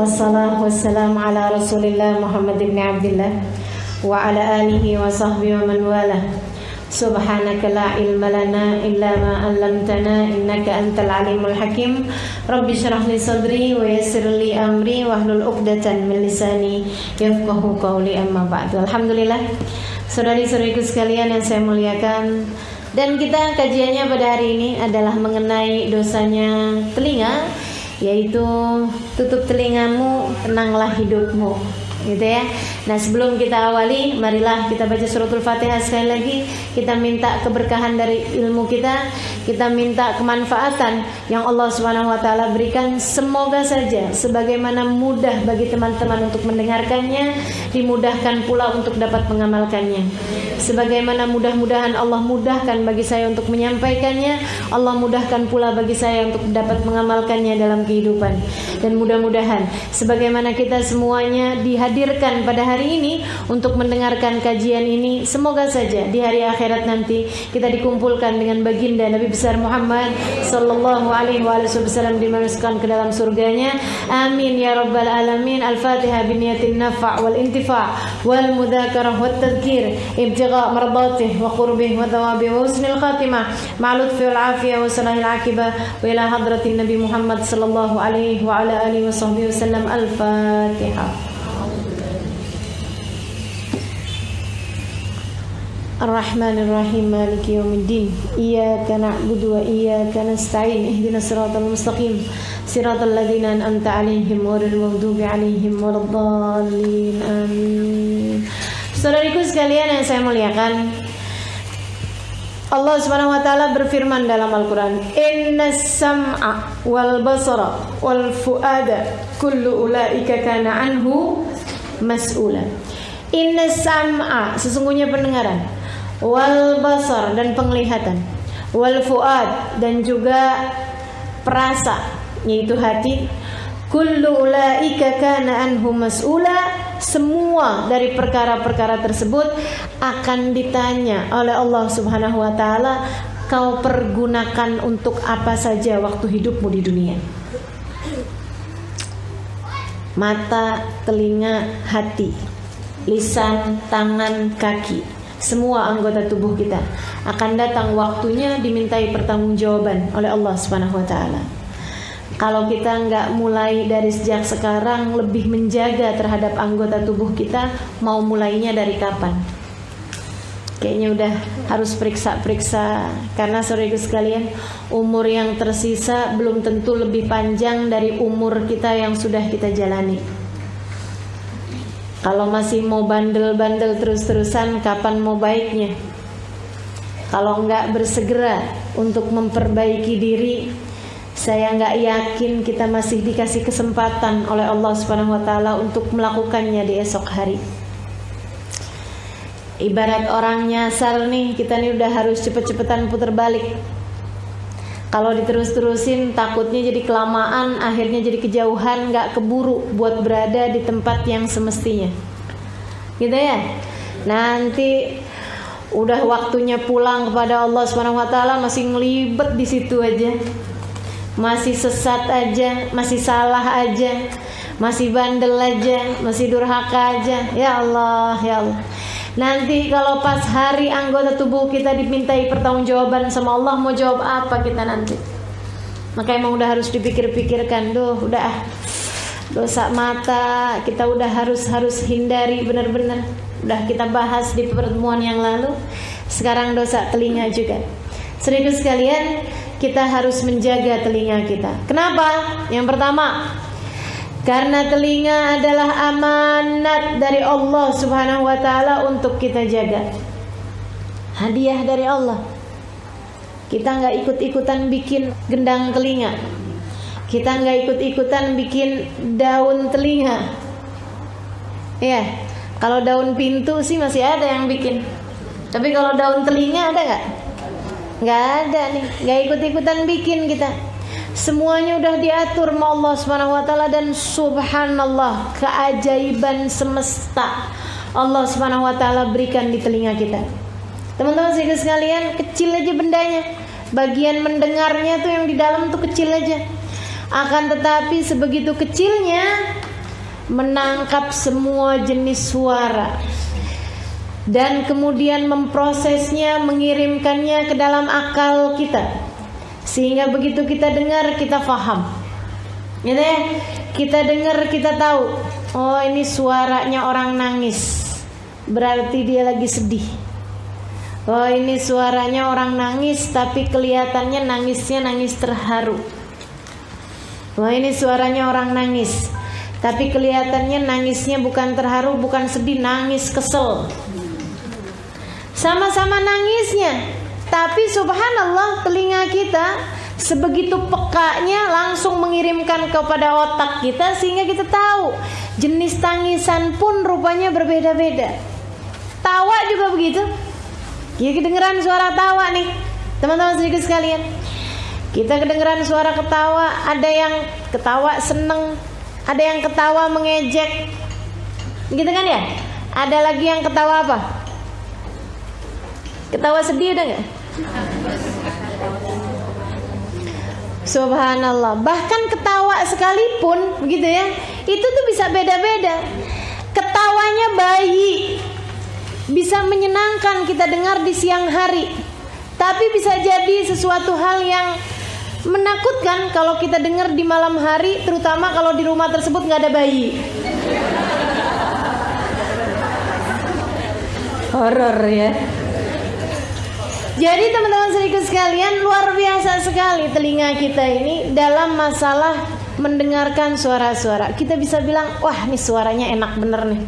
Wassalatu wassalamu ala Rasulillah Muhammad ibn Abdillah wa ala alihi wa sahbihi wa man wala. Subhanaka la ilma lana illa ma 'allamtana innaka antal alimul hakim. Rabbi shrah li sadri wa yassir li amri wahlul 'uqdatan min lisani yafqahu qawli, amma ba'du. Alhamdulillah, saudari-saudariku sekalian yang saya muliakan, dan kita kajiannya pada hari ini adalah mengenai dosanya telinga, yaitu tutup telingamu, tenanglah hidupmu, gitu ya. Nah, sebelum kita awali, marilah kita baca suratul Fatihah sekali lagi. Kita minta keberkahan dari ilmu kita minta kemanfaatan yang Allah Subhanahu wa taala berikan. Semoga saja sebagaimana mudah bagi teman-teman untuk mendengarkannya, dimudahkan pula untuk dapat mengamalkannya. Sebagaimana mudah-mudahan Allah mudahkan bagi saya untuk menyampaikannya, Allah mudahkan pula bagi saya untuk dapat mengamalkannya dalam kehidupan. Dan mudah-mudahan sebagaimana kita semuanya dihadirkan pada hari ini untuk mendengarkan kajian ini, semoga saja di hari akhirat nanti kita dikumpulkan dengan baginda Nabi besar Muhammad sallallahu alaihi wasallam, dimasukkan ke dalam surganya. Amin ya rabbal alamin. Al-Fatihah biniyatin nafa' wal intifa' wal mudzakarah wat tadhkir ibtigha' mardatih wa qurbih wa thawabi wa husnil khatimah ma'al lutfi wal afiyah wa salahil aqibah wa ila hadratin Nabi Muhammad sallallahu alaihi wa ala alihi wa sahbihi wasallam. Al-Fatihah. Ar-Rahmanir-Rahim, Maliki yaumiddin. Iyyaka na'budu wa iyyaka nasta'in. Ihdinas siratal mustaqim, siratal ladzina an'amta 'alaihim ghairil maghdubi 'alaihim waladdallin. Amin. Saudariku sekalian yang saya muliakan, Allah Subhanahu wa taala berfirman dalam Al-Qur'an, "Innas sam'a wal basara wal fuada kullu ulaika kana anhu mas'ula." Innas sam'a, sesungguhnya pendengaran, wal basar, dan penglihatan, wal fuad, dan juga perasa, yaitu hati, kullu ulaika kana anhu mas'ula, semua dari perkara-perkara tersebut akan ditanya oleh Allah Subhanahu wa taala, kau pergunakan untuk apa saja waktu hidupmu di dunia. Mata, telinga, hati, lisan, tangan, kaki, semua anggota tubuh kita akan datang waktunya dimintai pertanggungjawaban oleh Allah Subhanahu wa taala. Kalau kita nggak mulai dari sejak sekarang lebih menjaga terhadap anggota tubuh kita, mau mulainya dari kapan? Kayaknya udah harus periksa-periksa, karena saudaraku sekalian, umur yang tersisa belum tentu lebih panjang dari umur kita yang sudah kita jalani. Kalau masih mau bandel-bandel terus-terusan, kapan mau baiknya? Kalau enggak bersegera untuk memperbaiki diri, saya enggak yakin kita masih dikasih kesempatan oleh Allah Subhanahu wa taala untuk melakukannya di esok hari. Ibarat orang nyasar nih, kita nih udah harus cepet-cepetan puter balik. Kalau diterus-terusin takutnya jadi kelamaan, akhirnya jadi kejauhan, gak keburu buat berada di tempat yang semestinya, gitu ya. Nanti udah waktunya pulang kepada Allah SWT, masih ngelibet di situ aja, masih sesat aja, masih salah aja, masih bandel aja, masih durhaka aja. Ya Allah, ya Allah. Nanti kalau pas hari anggota tubuh kita dimintai pertanggungjawaban sama Allah, mau jawab apa kita nanti? Maka emang udah harus dipikir-pikirkan. Udah dosa mata kita udah harus hindari benar-benar. Udah kita bahas di pertemuan yang lalu. Sekarang dosa telinga juga. Saudaraku sekalian, kita harus menjaga telinga kita. Kenapa? Yang pertama, karena telinga adalah amanat dari Allah Subhanahu wa taala untuk kita jaga. Hadiah dari Allah. Kita enggak ikut-ikutan bikin gendang telinga. Kita enggak ikut-ikutan bikin daun telinga. Ya, kalau daun pintu sih masih ada yang bikin. Tapi kalau daun telinga ada enggak? Enggak ada nih. Enggak ikut-ikutan bikin kita. Semuanya udah diatur sama Allah Subhanahu wa taala, dan subhanallah, keajaiban semesta Allah Subhanahu wa taala berikan di telinga kita. Teman-teman sekalian, kecil aja bendanya. Bagian mendengarnya tuh yang di dalam tuh kecil aja. Akan tetapi sebegitu kecilnya menangkap semua jenis suara, dan kemudian memprosesnya, mengirimkannya ke dalam akal kita, sehingga begitu kita dengar kita faham, gitu ya. Kita dengar, kita tahu, oh ini suaranya orang nangis, berarti dia lagi sedih. Oh ini suaranya orang nangis, tapi kelihatannya nangisnya nangis terharu. Oh ini suaranya orang nangis, tapi kelihatannya nangisnya bukan terharu, bukan sedih, nangis kesel. Sama-sama nangisnya, tapi subhanallah telinga kita sebegitu pekanya langsung mengirimkan kepada otak kita, sehingga kita tahu jenis tangisan pun rupanya berbeda-beda. Tawa juga begitu. Ya, kedengeran suara tawa nih teman-teman sedikit sekalian. Kita kedengeran suara ketawa, ada yang ketawa seneng, ada yang ketawa mengejek, gitu kan ya. Ada lagi yang ketawa apa? Ketawa sedih, udah gak? Subhanallah. Bahkan ketawa sekalipun begitu ya, itu tuh bisa beda-beda. Ketawanya bayi bisa menyenangkan kita dengar di siang hari, tapi bisa jadi sesuatu hal yang menakutkan kalau kita dengar di malam hari, terutama kalau di rumah tersebut nggak ada bayi. Horor ya. Jadi teman-teman sedikit sekalian, luar biasa sekali telinga kita ini dalam masalah mendengarkan suara-suara. Kita bisa bilang, wah ini suaranya enak bener nih.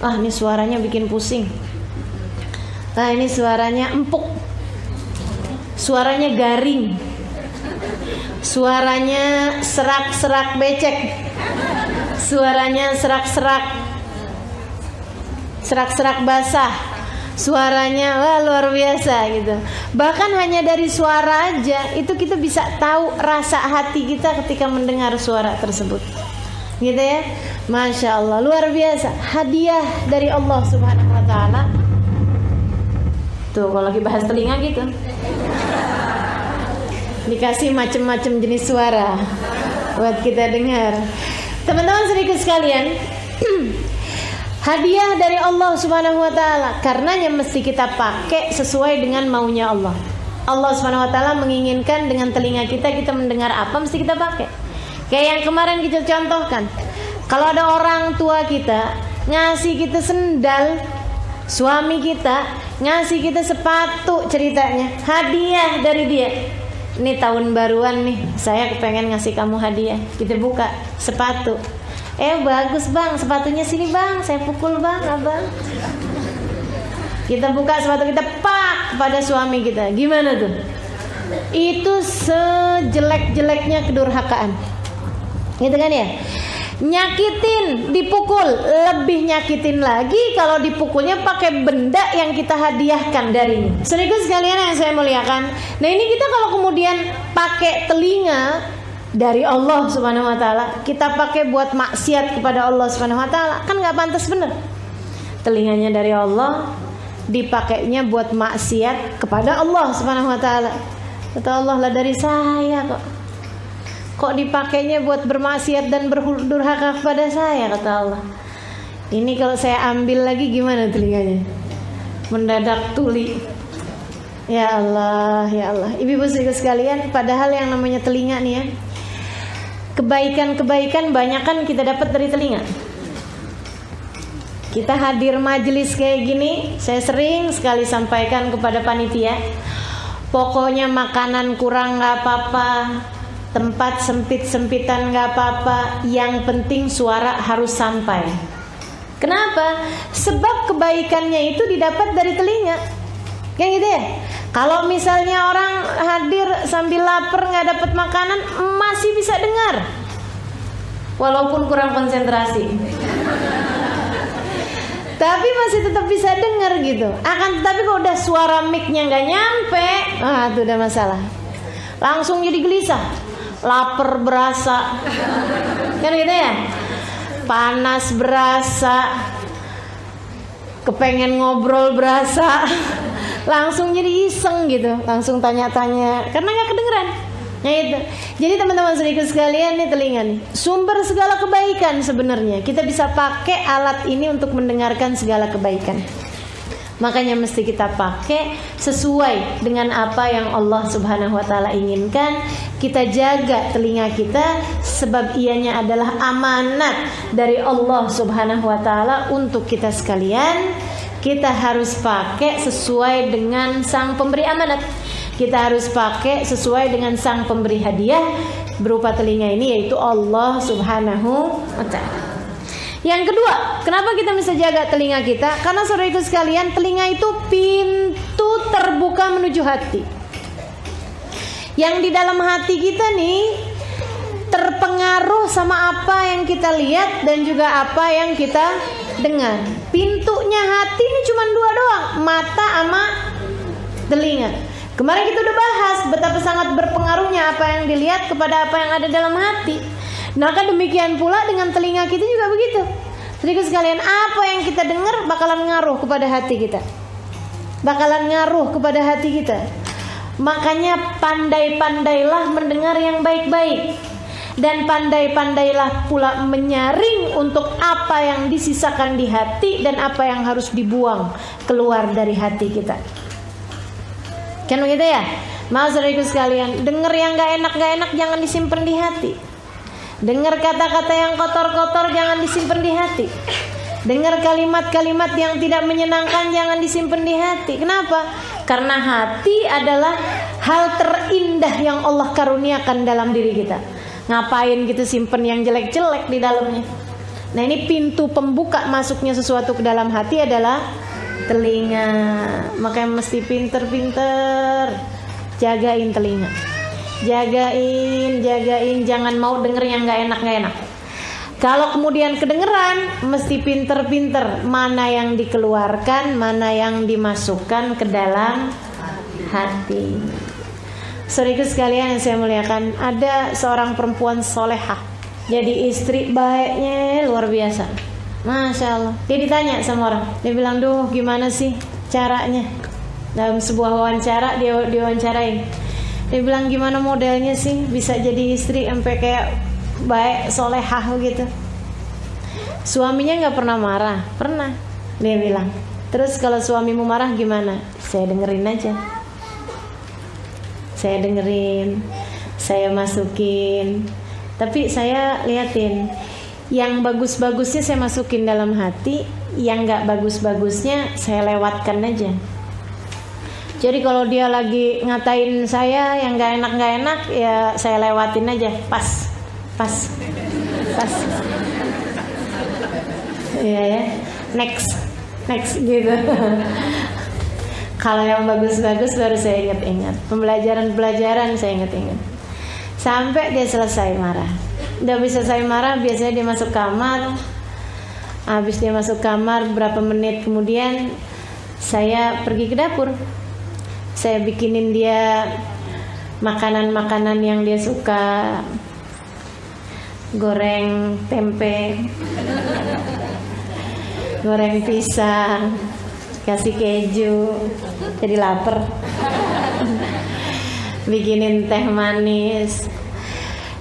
Ah ini suaranya bikin pusing. Nah ini suaranya empuk. Suaranya garing. Suaranya serak-serak becek. Suaranya serak-serak basah. Suaranya wah luar biasa gitu. Bahkan hanya dari suara aja itu kita bisa tahu rasa hati kita ketika mendengar suara tersebut, gitu ya. Masya Allah, luar biasa. Hadiah dari Allah Subhanahu Wa Taala. Tuh kalau lagi bahas telinga gitu, dikasih macam-macam jenis suara buat kita dengar. Teman-teman sedikit sekalian, hadiah dari Allah Subhanahu Wa Taala. Karenanya mesti kita pakai sesuai dengan maunya Allah. Allah Subhanahu Wa Taala menginginkan dengan telinga kita mendengar apa, mesti kita pakai. Kayak yang kemarin kita contohkan, kalau ada orang tua kita ngasih kita sendal, suami kita ngasih kita sepatu, ceritanya hadiah dari dia. Ini tahun baruan nih, saya kepengen ngasih kamu hadiah. Kita buka sepatu. Bagus bang, sepatunya sini bang, saya pukul bang, abang. Kita buka sepatu kita, pak, pada suami kita. Gimana tuh? Itu sejelek-jeleknya kedurhakaan, gitu kan ya? Nyakitin, dipukul, lebih nyakitin lagi kalau dipukulnya pakai benda yang kita hadiahkan darinya. Saudara sekalian yang saya muliakan, nah ini kita kalau kemudian pakai telinga dari Allah Subhanahu Wa Taala, kita pakai buat maksiat kepada Allah Subhanahu Wa Taala, kan nggak pantas bener. Telinganya dari Allah, dipakainya buat maksiat kepada Allah Subhanahu Wa Taala. Kata Allah, lah dari saya kok dipakainya buat bermaksiat dan berdurhaka kepada saya, kata Allah. Ini kalau saya ambil lagi gimana telinganya? Mendadak tuli. Ya Allah, ya Allah. Ibu-ibu sekalian, padahal yang namanya telinga nih ya, kebaikan-kebaikan banyak kan kita dapat dari telinga. Kita hadir majelis kayak gini, saya sering sekali sampaikan kepada panitia, pokoknya makanan kurang gak apa-apa, tempat sempit-sempitan gak apa-apa, yang penting suara harus sampai. Kenapa? Sebab kebaikannya itu didapat dari telinga, kayak gitu ya. Kalau misalnya orang hadir sambil lapar gak dapat makanan, masih bisa dengar walaupun kurang konsentrasi, tapi masih tetap bisa dengar gitu. Akan tetapi kalau udah suara mic-nya gak nyampe, itu udah masalah. Langsung jadi gelisah, lapar berasa, kan gitu ya, panas berasa, kepengen ngobrol berasa, langsung jadi iseng gitu, langsung tanya-tanya karena nggak kedengeran. Nah itu. Jadi teman-teman saudaraku sekalian, nih telinga nih sumber segala kebaikan sebenarnya. Kita bisa pakai alat ini untuk mendengarkan segala kebaikan. Makanya mesti kita pakai sesuai dengan apa yang Allah Subhanahu wa taala inginkan. Kita jaga telinga kita sebab ianya adalah amanat dari Allah Subhanahu wa taala untuk kita sekalian. Kita harus pakai sesuai dengan sang pemberi amanat. Kita harus pakai sesuai dengan sang pemberi hadiah berupa telinga ini, yaitu Allah Subhanahu wa ta'ala. Yang kedua, kenapa kita bisa jaga telinga kita? Karena saudaraku sekalian, telinga itu pintu terbuka menuju hati. Yang di dalam hati kita nih terpengaruh sama apa yang kita lihat dan juga apa yang kita dengar. Pintunya hati ini cuma dua doang, mata sama telinga. Kemarin kita udah bahas betapa sangat berpengaruhnya apa yang dilihat kepada apa yang ada dalam hati. Nah kan demikian pula dengan telinga kita juga begitu. Jadi sekalian, apa yang kita dengar bakalan ngaruh kepada hati kita, bakalan ngaruh kepada hati kita. Makanya pandai-pandailah mendengar yang baik-baik, dan pandai-pandailah pula menyaring untuk apa yang disisakan di hati dan apa yang harus dibuang keluar dari hati kita. Kan begitu ya? Mau saudaraku sekalian, dengar yang gak enak jangan disimpan di hati. Dengar kata-kata yang kotor-kotor jangan disimpan di hati. Dengar kalimat-kalimat yang tidak menyenangkan jangan disimpan di hati. Kenapa? Karena hati adalah hal terindah yang Allah karuniakan dalam diri kita. Ngapain gitu simpen yang jelek-jelek di dalamnya? Nah ini pintu pembuka masuknya sesuatu ke dalam hati adalah telinga. Makanya mesti pinter-pinter jagain telinga. Jagain, jangan mau denger yang gak enak. Kalau kemudian kedengeran, mesti pinter-pinter mana yang dikeluarkan, mana yang dimasukkan ke dalam hati. Saudaraku sekalian yang saya muliakan, ada seorang perempuan solehah, jadi istri baiknya luar biasa, Masya Allah. Dia ditanya sama orang, dia bilang, duh gimana sih caranya? Dalam sebuah wawancara dia diwawancarain. Dia bilang, gimana modelnya sih bisa jadi istri sampai kayak baik solehah gitu? Suaminya gak pernah marah? Pernah, dia bilang. Terus kalau suamimu marah gimana? Saya dengerin aja. Saya dengerin, saya masukin, tapi saya liatin yang bagus-bagusnya saya masukin dalam hati, yang gak bagus-bagusnya saya lewatkan aja. Jadi kalau dia lagi ngatain saya yang gak enak ya saya lewatin aja, pas. Iya ya, next gitu. Kalau yang bagus-bagus baru saya ingat-ingat. Pembelajaran saya ingat-ingat. Sampai dia selesai marah. Udah bisa selesai marah, biasanya dia masuk kamar. Habis dia masuk kamar, berapa menit kemudian saya pergi ke dapur. Saya bikinin dia makanan-makanan yang dia suka. Goreng tempe, goreng pisang, kasih keju, jadi lapar. Bikinin teh manis.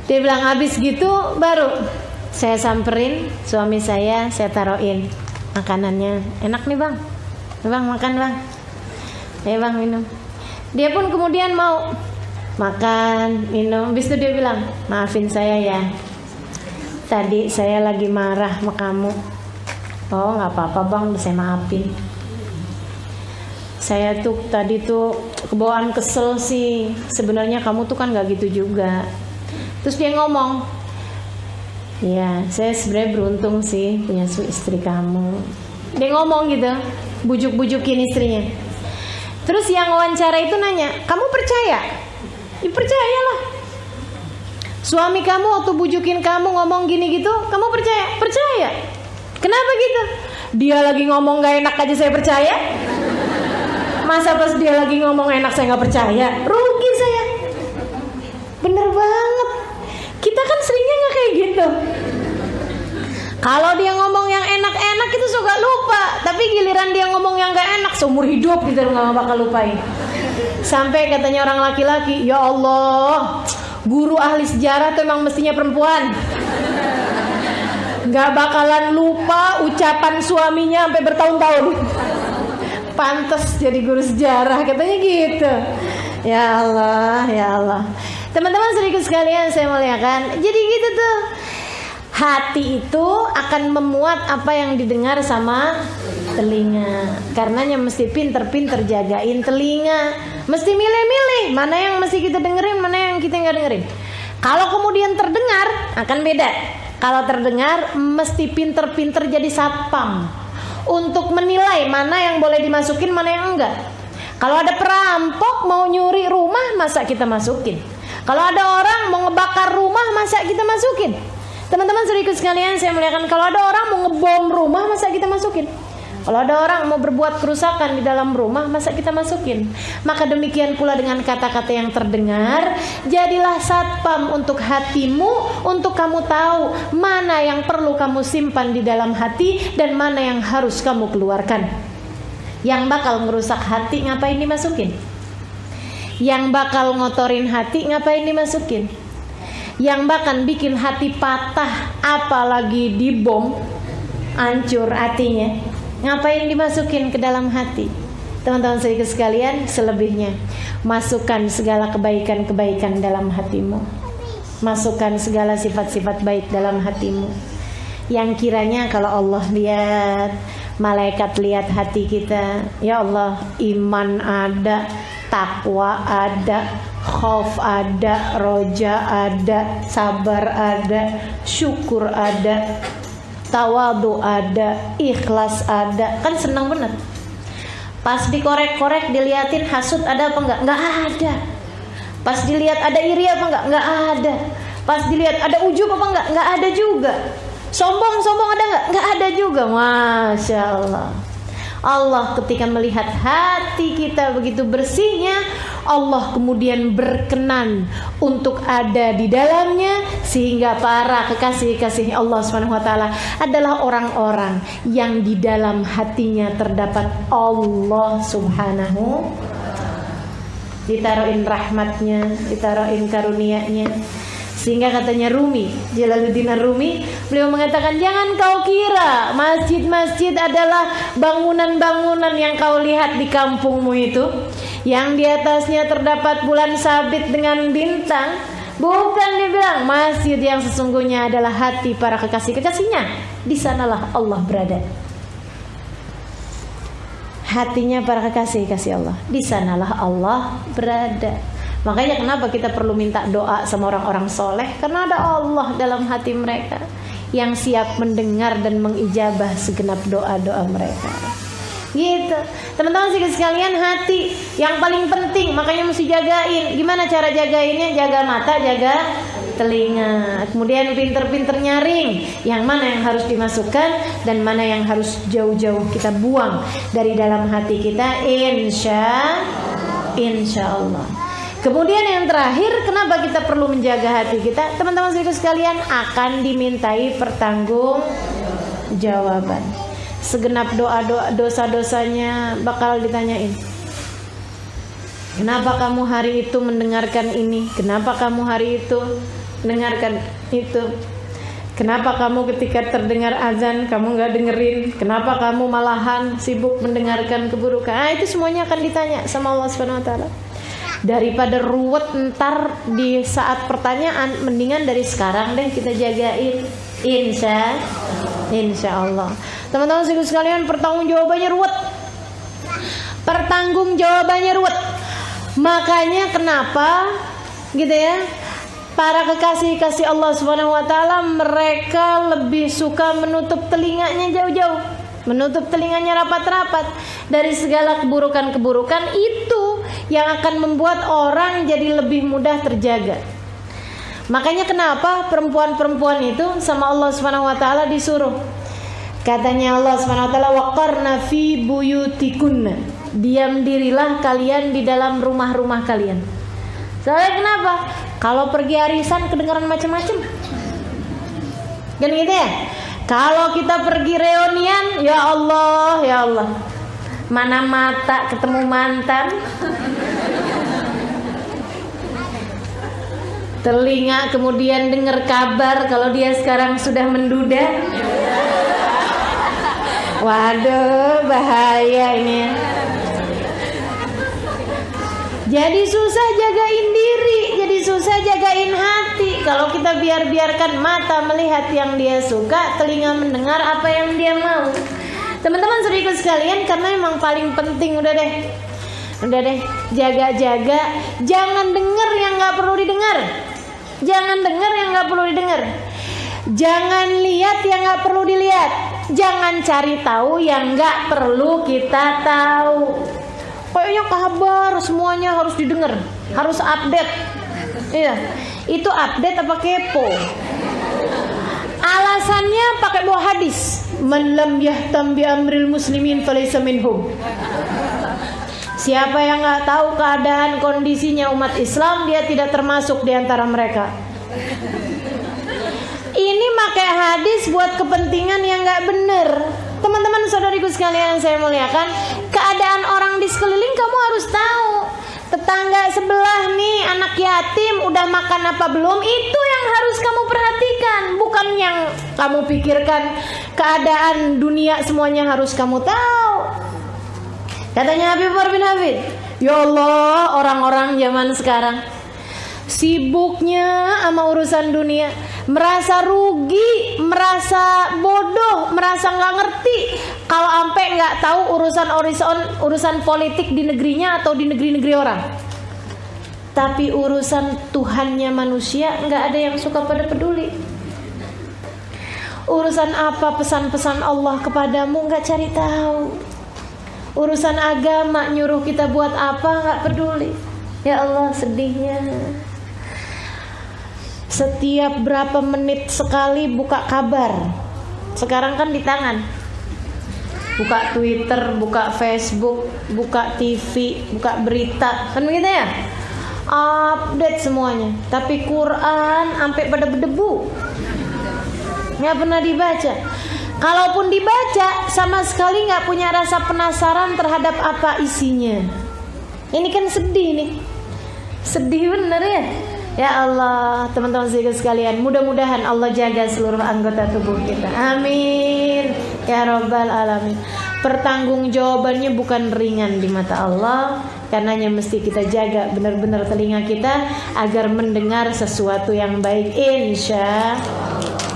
Dia bilang habis gitu baru saya samperin suami saya taruhin makanannya. Enak nih bang, makan bang. Bang minum. Dia pun kemudian mau makan, minum. Habis itu dia bilang, maafin saya ya, tadi saya lagi marah sama kamu. Oh nggak apa-apa bang, saya maafin. Saya tuh tadi tuh kebawaan kesel sih. Sebenarnya kamu tuh kan nggak gitu juga. Terus dia ngomong, ya saya sebenarnya beruntung sih punya istri kamu. Dia ngomong gitu, bujuk-bujukin istrinya. Terus yang wawancara itu nanya, kamu percaya? Ya percayalah. Suami kamu waktu bujukin kamu ngomong gini gitu, kamu percaya? Percaya. Kenapa gitu? Dia lagi ngomong gak enak aja saya percaya. Masa pas dia lagi ngomong enak saya gak percaya? Rugi saya. Bener banget. Kita kan seringnya gak kayak gitu. Kalau dia ngomong yang enak-enak itu suka lupa. Tapi giliran dia ngomong yang gak enak, seumur hidup kita gak bakal lupain. Sampai katanya orang laki-laki, ya Allah, Guru ahli sejarah tuh emang mestinya perempuan. Gak bakalan lupa ucapan suaminya sampai bertahun-tahun. Pantes jadi guru sejarah, katanya gitu. Ya Allah, ya Allah. Teman-teman sedikit sekalian saya muliakan. Jadi gitu tuh. Hati itu akan memuat apa yang didengar sama telinga. Karenanya mesti pinter-pinter jagain telinga. Mesti milih-milih mana yang mesti kita dengerin, mana yang kita nggak dengerin. Kalau kemudian terdengar akan beda. Kalau terdengar mesti pinter-pinter jadi satpam untuk menilai mana yang boleh dimasukin, mana yang enggak. Kalau ada perampok mau nyuri rumah, masa kita masukin? Kalau ada orang mau ngebakar rumah, masa kita masukin? Teman-teman sedikit sekalian saya muliakan, kalau ada orang mau ngebom rumah, masa kita masukin? Kalau ada orang mau berbuat kerusakan di dalam rumah, masa kita masukin? Maka demikian pula dengan kata-kata yang terdengar. Jadilah satpam untuk hatimu, untuk kamu tahu mana yang perlu kamu simpan di dalam hati dan mana yang harus kamu keluarkan. Yang bakal ngerusak hati ngapain dimasukin? Yang bakal ngotorin hati ngapain dimasukin? Yang bakal bikin hati patah, apalagi dibom, hancur hatinya, ngapain dimasukin ke dalam hati? Teman-teman sedikit sekalian, selebihnya masukkan segala kebaikan-kebaikan dalam hatimu. Masukkan segala sifat-sifat baik dalam hatimu. Yang kiranya kalau Allah lihat, malaikat lihat hati kita, ya Allah, iman ada, takwa ada, khauf ada, roja ada, sabar ada, syukur ada, tawadu ada, ikhlas ada. Kan senang bener. Pas dikorek-korek diliatin hasud ada apa enggak? Enggak ada. Pas dilihat ada iri apa enggak? Enggak ada. Pas dilihat ada ujub apa enggak? Enggak ada juga. Sombong ada enggak? Enggak ada juga. Masya Allah. Allah ketika melihat hati kita begitu bersihnya, Allah kemudian berkenan untuk ada di dalamnya, sehingga para kekasih-kekasih Allah SWT adalah orang-orang yang di dalam hatinya terdapat Allah Subhanahu, ditaruhin rahmatnya, ditaruhin karunia-Nya. Sehingga katanya Rumi, Jalaluddin Rumi, beliau mengatakan, jangan kau kira masjid-masjid adalah bangunan-bangunan yang kau lihat di kampungmu itu, yang di atasnya terdapat bulan sabit dengan bintang. Bukan, dia bilang, masjid yang sesungguhnya adalah hati para kekasih-kekasihnya. Di sanalah Allah berada. Hatinya para kekasih-kekasih Allah, di sanalah Allah berada. Makanya kenapa kita perlu minta doa sama orang-orang soleh? Karena ada Allah dalam hati mereka yang siap mendengar dan mengijabah segenap doa-doa mereka. Gitu. Teman-teman sekalian, hati yang paling penting, makanya mesti jagain. Gimana cara jagainnya? Jaga mata, jaga telinga. Kemudian pinter-pinter nyaring yang mana yang harus dimasukkan dan mana yang harus jauh-jauh kita buang dari dalam hati kita. Insya Allah. Kemudian yang terakhir, kenapa kita perlu menjaga hati kita? Teman-teman sekalian, akan dimintai pertanggungjawaban. Segenap doa-doa, dosa-dosanya bakal ditanyain. Kenapa kamu hari itu mendengarkan ini? Kenapa kamu hari itu mendengarkan itu? Kenapa kamu ketika terdengar azan kamu gak dengerin? Kenapa kamu malahan sibuk mendengarkan keburukan? Itu semuanya akan ditanya sama Allah Subhanahu wa taala. Daripada ruwet ntar di saat pertanyaan, mendingan dari sekarang deh kita jagain. Insya Allah. Teman-teman sekalian, pertanggungjawabannya ruwet. Makanya kenapa gitu ya, para kekasih-kasih Allah Subhanahu wa taala, mereka lebih suka menutup telinganya jauh-jauh, menutup telinganya rapat-rapat dari segala keburukan-keburukan itu yang akan membuat orang jadi lebih mudah terjaga. Makanya kenapa perempuan-perempuan itu sama Allah Subhanahu wa taala disuruh, katanya Allah Subhanahu wa taala, waqarna fi buyutikunna, diam dirilah kalian di dalam rumah-rumah kalian. Soalnya kenapa? Kalau pergi arisan kedengaran macam-macam. Kan gitu ya? Kalau kita pergi reunian, ya Allah, ya Allah, mana mata ketemu mantan. Telinga kemudian dengar kabar kalau dia sekarang sudah menduda. Waduh, bahaya ini ya. Jadi susah jagain diri, jadi susah jagain hati. Kalau kita biarkan mata melihat yang dia suka, telinga mendengar apa yang dia mau. Teman-teman saudaraku sekalian, karena emang paling penting udah deh, jaga-jaga. Jangan dengar yang nggak perlu didengar, jangan dengar yang nggak perlu didengar, jangan lihat yang nggak perlu dilihat, jangan cari tahu yang nggak perlu kita tahu. Kayaknya kabar semuanya harus didengar, harus update. Iya, itu update apa kepo? Alasannya pakai bawa hadis. Man lam yahtam bi amril muslimin falaysa minhum. Siapa yang nggak tahu keadaan kondisinya umat Islam, dia tidak termasuk di antara mereka. Ini pakai hadis buat kepentingan yang nggak benar. Teman-teman saudariku sekalian yang saya muliakan, keadaan orang di sekeliling kamu harus tahu. Tetangga sebelah nih anak yatim udah makan apa belum, itu yang harus kamu perhatikan, bukan yang kamu pikirkan keadaan dunia semuanya harus kamu tahu. Katanya Habib Umar bin Hafid, ya Allah, orang-orang zaman sekarang sibuknya sama urusan dunia, merasa rugi, merasa bodoh, merasa nggak ngerti kalau sampai nggak tahu urusan politik di negerinya atau di negeri-negeri orang. Tapi urusan Tuhannya manusia nggak ada yang suka pada peduli. Urusan apa pesan-pesan Allah kepadamu nggak cari tahu. Urusan agama nyuruh kita buat apa nggak peduli. Ya Allah, sedihnya. Setiap berapa menit sekali buka kabar. Sekarang kan di tangan. Buka Twitter, buka Facebook, buka TV, buka berita. Kan begitu ya? Update semuanya. Tapi Quran sampai pada berdebu, nggak pernah dibaca. Kalaupun dibaca, sama sekali nggak punya rasa penasaran terhadap apa isinya. Ini kan sedih nih. Sedih bener ya. Ya Allah, teman-teman sekalian, mudah-mudahan Allah jaga seluruh anggota tubuh kita. Amin ya Rabbal Alamin. Pertanggungjawabannya bukan ringan di mata Allah. Karenanya mesti kita jaga benar-benar telinga kita agar mendengar sesuatu yang baik, insya Allah.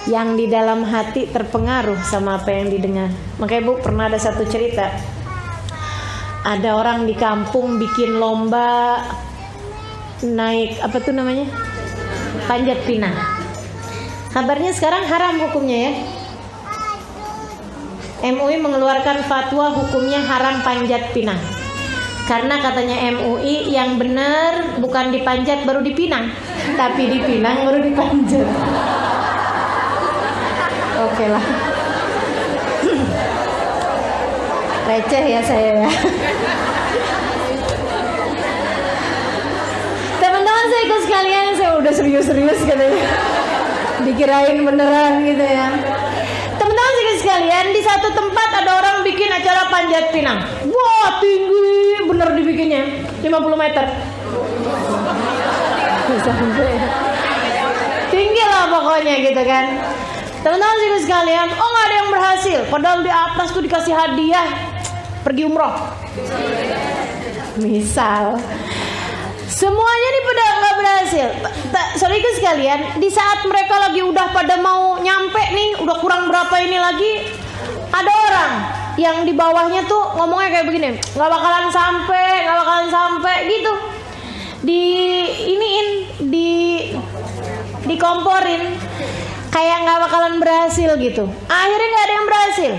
Yang di dalam hati terpengaruh sama apa yang didengar. Makanya Bu, pernah ada satu cerita. Ada orang di kampung bikin lomba naik apa tuh namanya, panjat pinang. Kabarnya sekarang haram hukumnya ya. MUI mengeluarkan fatwa hukumnya haram panjat pinang. Karena katanya MUI yang benar bukan dipanjat baru dipinang, tapi dipinang baru dipanjat. Oke lah. Receh ya saya ya. Teman-teman sekalian, saya udah serius-serius katanya, dikirain beneran gitu ya. Teman-teman sekalian, di satu tempat ada orang bikin acara panjat pinang. Wah, tinggi bener dibikinnya, 50 meter. Sampai tinggi lah pokoknya gitu kan. Teman-teman sekalian, oh nggak ada yang berhasil, padahal di atas tuh dikasih hadiah pergi umroh misal. Semuanya nih pada nggak berhasil. Saudara sekalian, di saat mereka lagi udah pada mau nyampe nih, udah kurang berapa ini lagi, ada orang yang di bawahnya tuh ngomongnya kayak begini, nggak bakalan sampai gitu. Dikomporin kayak nggak bakalan berhasil gitu. Akhirnya nggak ada yang berhasil.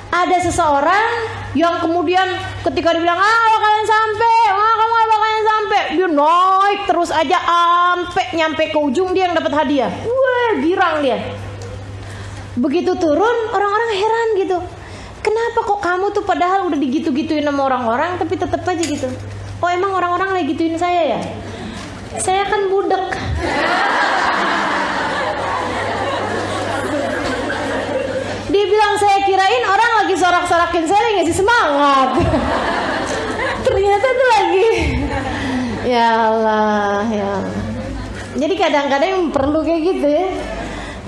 Ada seseorang yang kemudian ketika dibilang bakalan sampai, kamu nggak bakalan sampai, dia naik terus aja sampai nyampe ke ujung, dia yang dapat hadiah. Wah, girang dia. Begitu turun, orang-orang heran gitu. Kenapa kok kamu tuh padahal udah digitu-gituin sama orang-orang tapi tetap aja gitu. Oh, emang orang-orang lagi gituin saya ya? Saya kan budek. Dia bilang, saya kirain orang lagi sorak-sorakin saya, lagi ngasih semangat. Ternyata tuh lagi. Ya Allah, ya Allah. Jadi kadang-kadang perlu kayak gitu ya.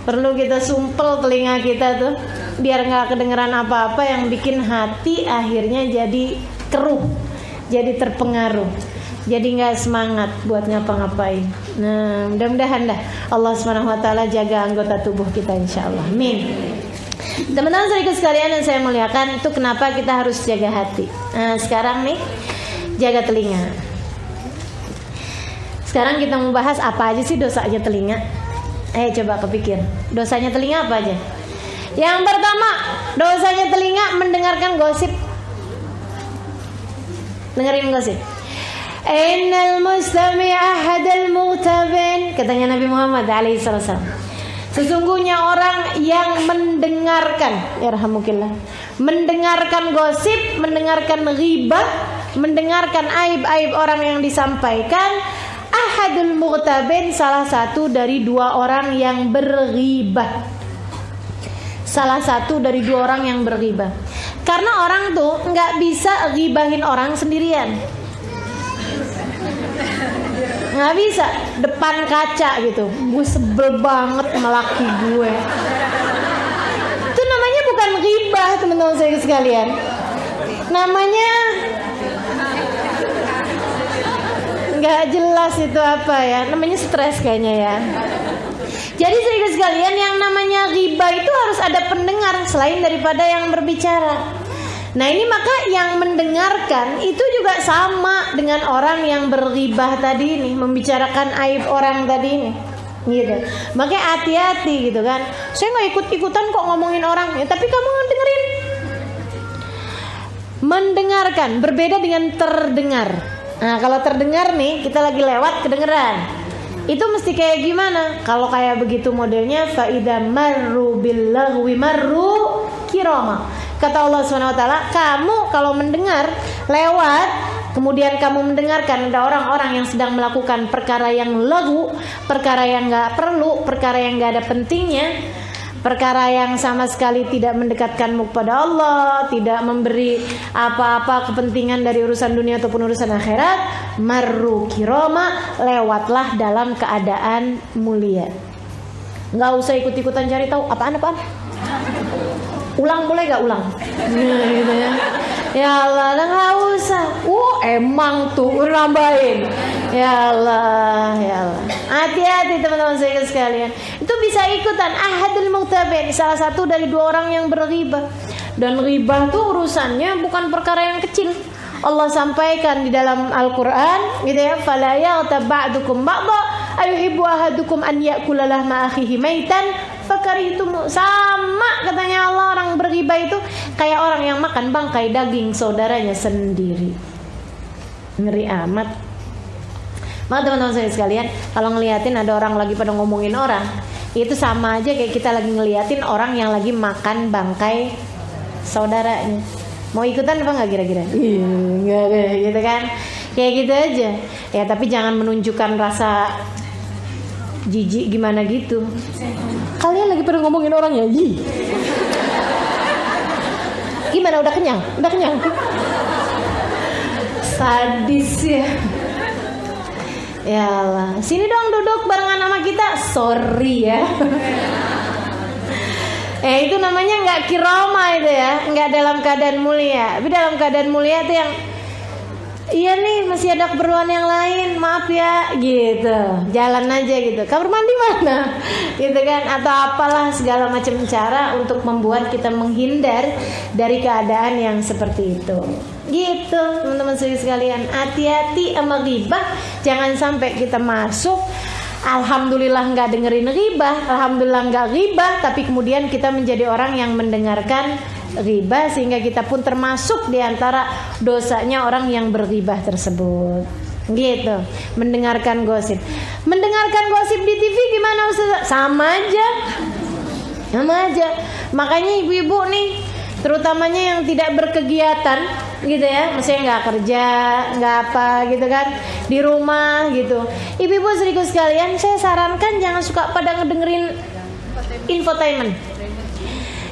Perlu kita sumpel telinga kita tuh biar nggak kedengeran apa-apa yang bikin hati akhirnya jadi keruh, jadi terpengaruh, jadi nggak semangat buat ngapa-ngapain. Nah, mudah-mudahan dah Allah SWT jaga anggota tubuh kita, insyaallah. Amin. Teman-teman saudaraku sekalian yang saya muliakan, itu kenapa kita harus jaga hati. Nah, sekarang nih jaga telinga. Sekarang kita mau bahas apa aja sih dosanya telinga. Coba kepikir, dosanya telinga apa aja? Yang pertama, dosanya telinga mendengarkan gosip. Dengerin gosip. Innal mustami'a hadal mughtabin, katanya Nabi Muhammad alaihissalam. Sesungguhnya orang yang mendengarkan, yarhamukillah, mendengarkan gosip, mendengarkan ghibah, mendengarkan aib-aib orang yang disampaikan, ahadul mughtabin, salah satu dari dua orang yang berghibah. Salah satu dari dua orang yang berghibah. Karena orang tuh nggak bisa ghibahin orang sendirian. Nggak bisa depan kaca gitu. Gue sebel banget sama laki gue. Itu namanya bukan ghibah, teman-teman saya sekalian. Namanya nggak jelas itu apa ya, namanya stres kayaknya ya. Jadi saudara sekalian, yang namanya ghibah itu harus ada pendengar selain daripada yang berbicara. Nah ini maka yang mendengarkan itu juga sama dengan orang yang berghibah tadi ini, membicarakan aib orang tadi ini, gitu. Makanya hati-hati gitu kan. Saya nggak ikut-ikutan kok ngomongin orang, ya, tapi kamu dengerin. Mendengarkan berbeda dengan terdengar. Nah kalau terdengar nih, kita lagi lewat kedengeran. Itu mesti kayak gimana? Kalau kayak begitu modelnya, faida marru billahwi marru kirama. Kata Allah SWT, kamu kalau mendengar lewat, kemudian kamu mendengarkan ada orang-orang yang sedang melakukan perkara yang lagu, perkara yang gak perlu, perkara yang gak ada pentingnya, perkara yang sama sekali tidak mendekatkanmu kepada Allah, tidak memberi apa-apa kepentingan dari urusan dunia ataupun urusan akhirat, marru kirama, lewatlah dalam keadaan mulia. Nggak usah ikut-ikutan cari tahu apaan-apaan. Ulang boleh gak ulang? Nah, gitu ya. Ya Allah, nggak usah. Emang tuh nambahin. Ya Allah, ya Allah. Hati-hati teman-teman saya sekalian. Itu bisa ikutan ahadul mughtabin, salah satu dari dua orang yang berghibah. Dan ghibah tuh urusannya bukan perkara yang kecil. Allah sampaikan di dalam Al-Qur'an, gitu ya, fala yaghtab ba'dukum ba'dha ayuhibbu ahadukum an ya'kula lahma akhihi maitan fakarihtum. Sama katanya Allah, orang berghibah itu kayak orang yang makan bangkai daging saudaranya sendiri. Ngeri amat. Maka teman-teman saya sekalian, kalau ngeliatin ada orang lagi pada ngomongin orang, itu sama aja kayak kita lagi ngeliatin orang yang lagi makan bangkai saudaranya. Mau ikutan apa nggak kira-kira? Nggak deh, gitu kan? Kayak gitu aja. Ya tapi jangan menunjukkan rasa jijik gimana gitu. Kalian lagi pada ngomongin orang ya? Gimana? Udah kenyang? Udah kenyang? Sadis ya. Ya Allah, sini dong duduk barengan sama kita. Sorry ya. Itu namanya nggak kiroma itu ya, nggak dalam keadaan mulia. Tapi dalam keadaan mulia itu yang iya nih masih ada keperluan yang lain, maaf ya, gitu. Jalan aja gitu. Kamar mandi mana? Gitu kan? Atau apalah segala macam cara untuk membuat kita menghindar dari keadaan yang seperti itu. Gitu teman-teman sekalian, hati-hati sama ghibah. Jangan sampai kita masuk, alhamdulillah nggak dengerin ghibah, alhamdulillah nggak ghibah, tapi kemudian kita menjadi orang yang mendengarkan ghibah, sehingga kita pun termasuk di antara dosanya orang yang berghibah tersebut. Gitu. Mendengarkan gosip. Mendengarkan gosip di TV gimana Ustaz? Sama aja. Sama aja. Makanya ibu-ibu nih, terutamanya yang tidak berkegiatan gitu ya, maksudnya nggak kerja, nggak apa gitu kan, di rumah gitu. Ibu-ibu serius sekalian, saya sarankan jangan suka pada ngedengerin infotainment.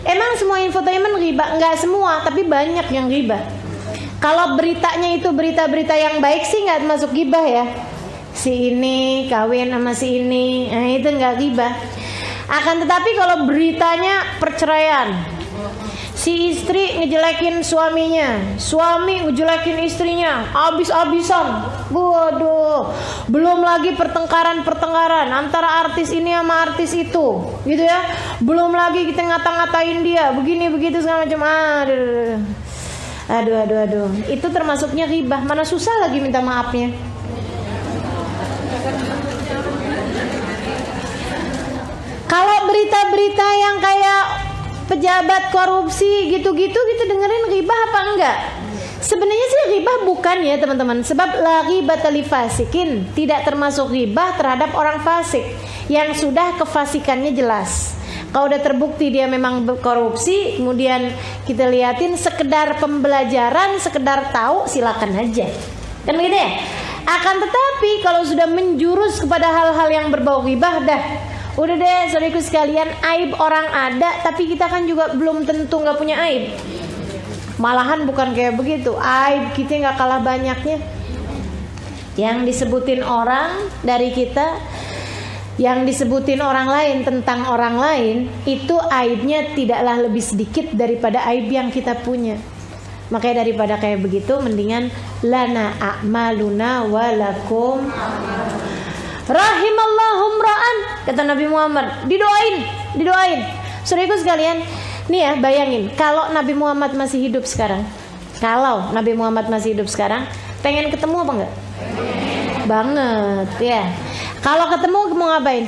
Emang semua infotainment ghibah? Nggak semua, tapi banyak yang ghibah. Kalau beritanya itu berita-berita yang baik sih nggak masuk ghibah ya. si ini kawin sama si ini, nah itu nggak ghibah. Akan tetapi kalau beritanya perceraian, si istri ngejelekin suaminya, suami ngejelekin istrinya, abis-abisan. Waduh, belum lagi pertengkaran antara artis ini sama artis itu, gitu ya. Belum lagi kita ngata-ngatain dia, begini begitu segala macam. Aduh. Itu termasuknya ghibah. Mana susah lagi minta maafnya. Kalau berita-berita yang kayak pejabat korupsi gitu-gitu kita dengerin ghibah apa enggak? Sebenarnya sih ghibah bukan ya teman-teman. Sebab la ghibata li fasikin, tidak termasuk ghibah terhadap orang fasik yang sudah kefasikannya jelas. Kalau udah terbukti dia memang korupsi, kemudian kita liatin sekedar pembelajaran, sekedar tahu, silakan aja. Kan begitu ya? Akan tetapi kalau sudah menjurus kepada hal-hal yang berbau ghibah, dah udah deh saudaraku sekalian, aib orang ada, tapi kita kan juga belum tentu nggak punya aib. Malahan bukan kayak begitu, aib kita nggak kalah banyaknya. Yang disebutin orang dari kita, yang disebutin orang lain tentang orang lain, itu aibnya tidaklah lebih sedikit daripada aib yang kita punya. Makanya daripada kayak begitu, mendingan lana a'maluna walakum rahimallahum ra'an, kata Nabi Muhammad. Didoain. Saudaraku sekalian, nih ya, bayangin kalau Nabi Muhammad masih hidup sekarang. Pengen ketemu apa enggak? Banget ya. Kalau ketemu mau ngapain?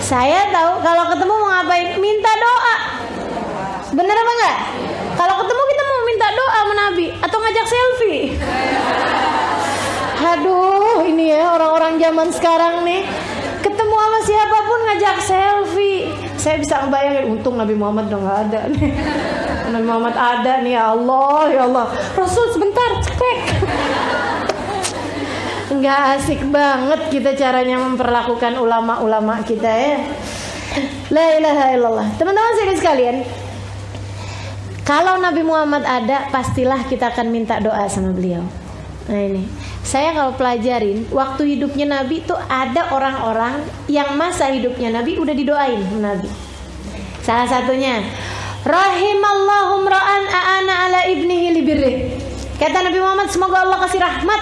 Saya tahu kalau ketemu mau ngapain? Minta doa. Bener apa enggak? Kalau ketemu kita mau minta doa sama Nabi atau ngajak selfie. Aduh, ini ya orang-orang zaman sekarang nih, ketemu sama siapapun ngajak selfie. Saya bisa ngebayangin, untung Nabi Muhammad udah nggak ada nih. Nabi Muhammad ada nih, ya Allah. Rasul sebentar, cek. Nggak asik banget kita caranya memperlakukan ulama-ulama kita ya. La ilaha illallah. Teman-teman sekalian, kalau Nabi Muhammad ada, pastilah kita akan minta doa sama beliau. Nah ini, saya kalau pelajarin waktu hidupnya Nabi itu ada orang-orang yang masa hidupnya Nabi udah didoain Nabi. Salah satunya, rahimallahum ra'an a'ana ala ibnihi libirrih. Kata Nabi Muhammad, semoga Allah kasih rahmat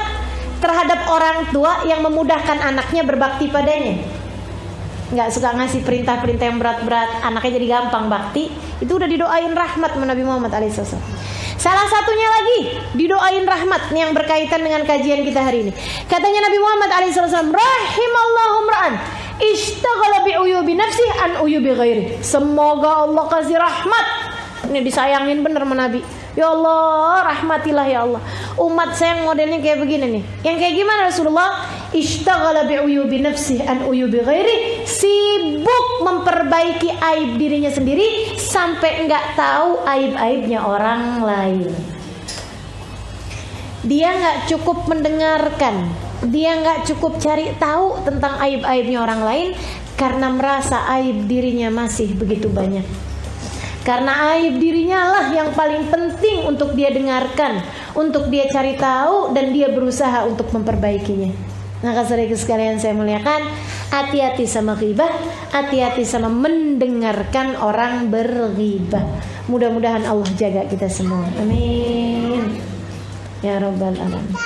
terhadap orang tua yang memudahkan anaknya berbakti padanya. Nggak suka ngasih perintah-perintah yang berat-berat, anaknya jadi gampang bakti. Itu udah didoain rahmat Nabi Muhammad alaihissalam. Salah satunya lagi didoain rahmat nih yang berkaitan dengan kajian kita hari ini. Katanya Nabi Muhammad alaihissalam, rahimallahum ra'an ishtaghala bi uyubi nafsi an uyubi ghairi. Semoga Allah kasih rahmat. Ini disayangin bener sama Nabi. Ya Allah, rahmatilah ya Allah. Umat saya yang modelnya kayak begini nih. Yang kayak gimana Rasulullah? Ishtaghala bi uyubi nafsi an uyubi ghairi. Sibuk memperbaiki aib dirinya sendiri sampai enggak tahu aib-aibnya orang lain. Dia enggak cukup mendengarkan, dia enggak cukup cari tahu tentang aib-aibnya orang lain karena merasa aib dirinya masih begitu banyak. Karena aib dirinya lah yang paling penting untuk dia dengarkan, untuk dia cari tahu, dan dia berusaha untuk memperbaikinya. Maka saudara sekalian saya muliakan, hati-hati sama ghibah, hati-hati sama mendengarkan orang berghibah. Mudah-mudahan Allah jaga kita semua. Amin. Ya Rabbal Alamin.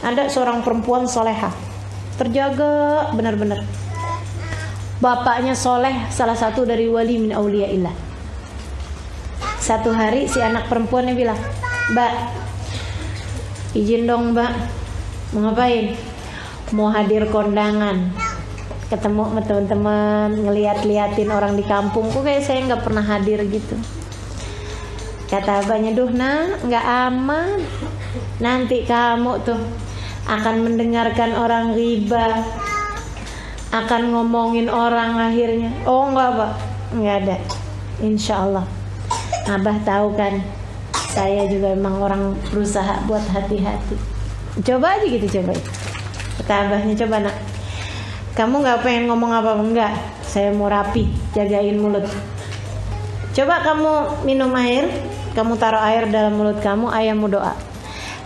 Ada seorang perempuan solehah, terjaga benar-benar. Bapaknya soleh, salah satu dari wali min auliyaillah. Satu hari si anak perempuannya bilang, "Mbak, izin dong Mbak, mau ngapain?" "Mau hadir kondangan, ketemu sama teman-teman, ngeliat-liatin orang di kampung. Kok kayak saya nggak pernah hadir gitu." Kata abahnya, "Duh nak, nggak aman. Nanti kamu tuh akan mendengarkan orang ghibah, akan ngomongin orang akhirnya." "Oh enggak Pak, nggak ada. Insya Allah. Abah tahu kan, saya juga emang orang berusaha buat hati-hati. Coba aja gitu, coba." Kata abahnya, "Coba nak, kamu gak pengen ngomong apa-apa?" "Enggak, saya mau rapi, jagain mulut." "Coba kamu minum air, kamu taruh air dalam mulut kamu, ayah mau doa."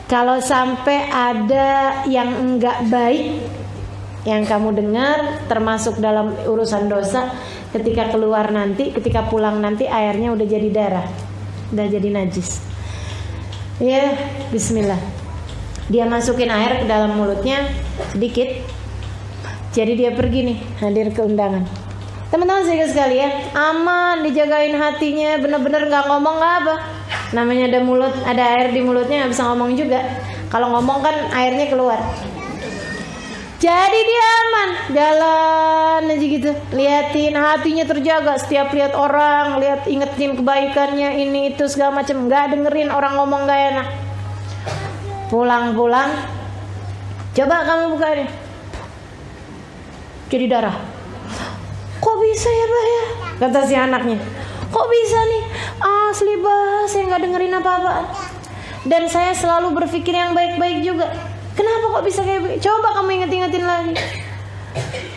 kalau sampai ada yang enggak baik yang kamu dengar, termasuk dalam urusan dosa, ketika keluar nanti, ketika pulang nanti airnya udah jadi darah, udah jadi najis. Ya, bismillah. Dia masukin air ke dalam mulutnya sedikit. Jadi dia pergi nih, hadir ke undangan. Teman-teman sekalian, aman, dijagain hatinya, bener-bener nggak ngomong nggak apa. Namanya ada mulut, ada air di mulutnya, nggak bisa ngomong juga. Kalau ngomong kan airnya keluar. Jadi dia aman, jalan aja gitu, liatin, hatinya terjaga. Setiap lihat orang, lihat, ingetin kebaikannya, ini itu segala macam, nggak dengerin orang ngomong nggak enak. Pulang-pulang, coba kamu buka ini, jadi darah. Kok bisa ya Bah ya? Kata si anaknya. Kok bisa nih? Asli Bah, saya nggak dengerin apa-apa. Dan saya selalu berpikir yang baik-baik juga. Kenapa kok bisa kayak begini? Coba kamu inget-ingetin lagi.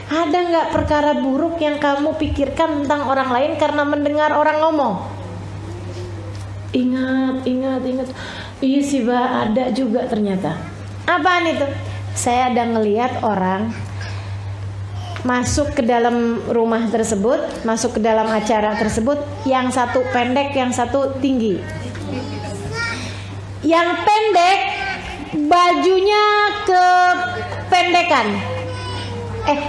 Ada nggak perkara buruk yang kamu pikirkan tentang orang lain karena mendengar orang ngomong? Ingat. Iya sih Bah, ada juga ternyata. Apaan itu? Saya ada ngelihat orang masuk ke dalam rumah tersebut, masuk ke dalam acara tersebut, yang satu pendek, yang satu tinggi. Yang pendek bajunya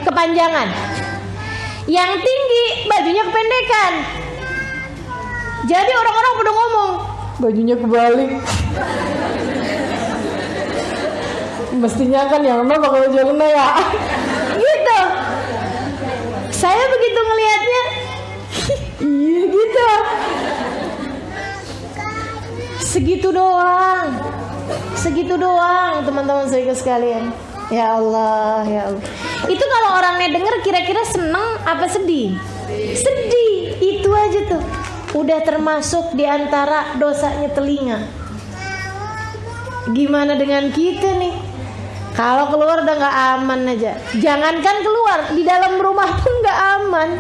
kepanjangan. Yang tinggi bajunya kependekan. Jadi orang-orang pada ngomong, bajunya kebalik. Mestinya kan yang mana pakai baju yang mana ya? Gitu. Saya begitu ngelihatnya, iya gitu. Segitu doang, teman-teman saya sekalian. Ya Allah, ya Allah. Itu kalau orangnya denger kira-kira seneng apa sedih? Sedih, itu aja tuh. Udah termasuk diantara dosanya telinga. Gimana dengan kita nih? Kalau keluar udah gak aman aja. Jangankan keluar, di dalam rumah pun gak aman.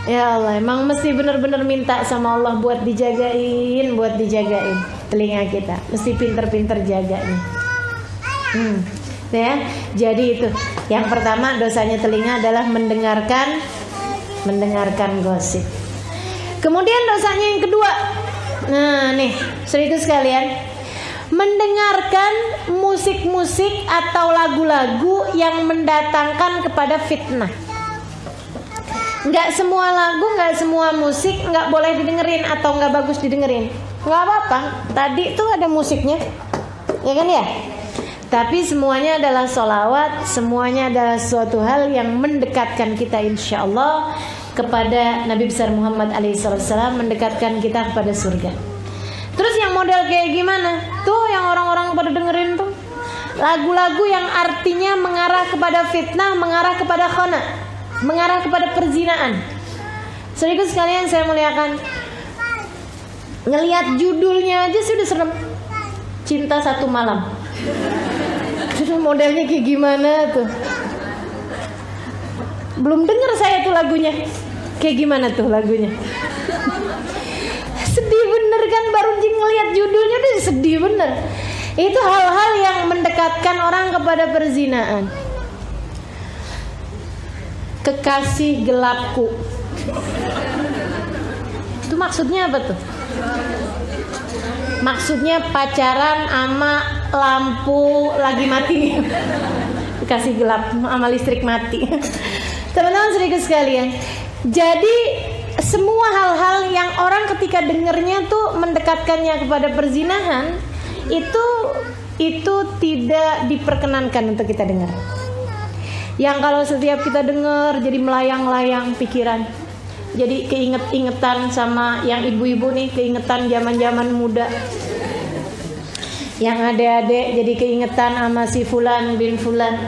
Ya Allah, emang mesti benar-benar minta sama Allah buat dijagain telinga kita. Mesti pinter-pinter jaganya. Ya, jadi itu. Yang pertama dosanya telinga adalah mendengarkan gosip. Kemudian dosanya yang kedua. Nah, nih, saudara sekalian, mendengarkan musik-musik atau lagu-lagu yang mendatangkan kepada fitnah. Nggak semua lagu, nggak semua musik nggak boleh didengerin atau nggak bagus didengerin. Nggak apa-apa. Tadi tuh ada musiknya, ya kan ya? Tapi semuanya adalah sholawat, semuanya adalah suatu hal yang mendekatkan kita insya Allah kepada Nabi besar Muhammad alaihissalam, mendekatkan kita kepada surga. Terus yang model kayak gimana? Tuh yang orang-orang pada dengerin tuh lagu-lagu yang artinya mengarah kepada fitnah, mengarah kepada khana, mengarah kepada perzinaan. Saudara sekalian, saya muliakan, ngelihat judulnya aja sudah serem. Cinta Satu Malam. Sudah modelnya kayak gimana tuh? Belum dengar saya tuh lagunya. Kayak gimana tuh lagunya? Sedih bener kan, baru ngelihat judulnya udah sedih bener. Itu hal-hal yang mendekatkan orang kepada perzinaan. Kekasih gelapku. Itu maksudnya apa tuh? Maksudnya pacaran sama lampu lagi mati. Kekasih gelap sama listrik mati. Teman-teman sedikit sekalian. Jadi semua hal-hal yang orang ketika dengernya tuh mendekatkannya kepada perzinahan, itu tidak diperkenankan untuk kita dengar. Yang kalau setiap kita dengar jadi melayang-layang pikiran, jadi keingetan sama yang ibu-ibu nih, keingetan zaman-zaman muda. Yang adik-adik jadi keingetan sama si fulan bin fulan,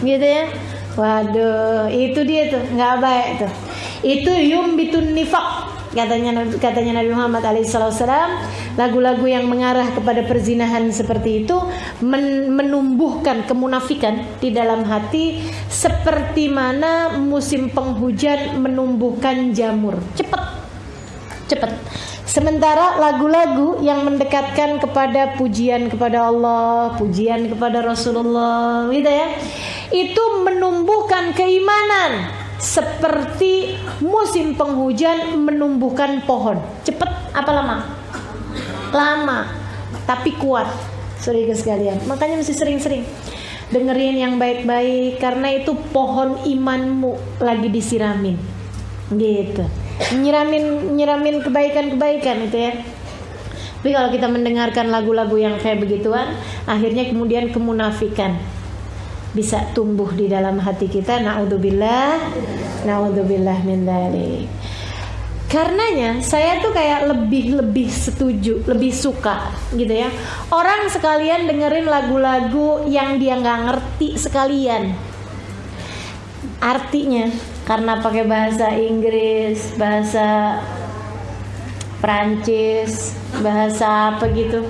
gitu ya. Waduh, itu dia tuh nggak baik tuh. Itu yumbitun nifaq, katanya Nabi Muhammad alaihissalam. Lagu-lagu yang mengarah kepada perzinahan seperti itu menumbuhkan kemunafikan di dalam hati, seperti mana musim penghujan menumbuhkan jamur. Cepet. Sementara lagu-lagu yang mendekatkan kepada pujian kepada Allah, pujian kepada Rasulullah, gitu ya, itu menumbuhkan keimanan seperti musim penghujan menumbuhkan pohon. Cepet apa lama? Lama, tapi kuat. Saudara sekalian, makanya mesti sering-sering dengerin yang baik-baik, karena itu pohon imanmu lagi disiramin, gitu. Nyiramin kebaikan-kebaikan itu ya. Tapi kalau kita mendengarkan lagu-lagu yang kayak begituan, akhirnya kemudian kemunafikan bisa tumbuh di dalam hati kita. Naudzubillah min dzalik. Karenanya saya tuh kayak lebih setuju, lebih suka gitu ya, orang sekalian dengerin lagu-lagu yang dia nggak ngerti sekalian artinya, karena pakai bahasa Inggris, bahasa Prancis, bahasa apa gitu.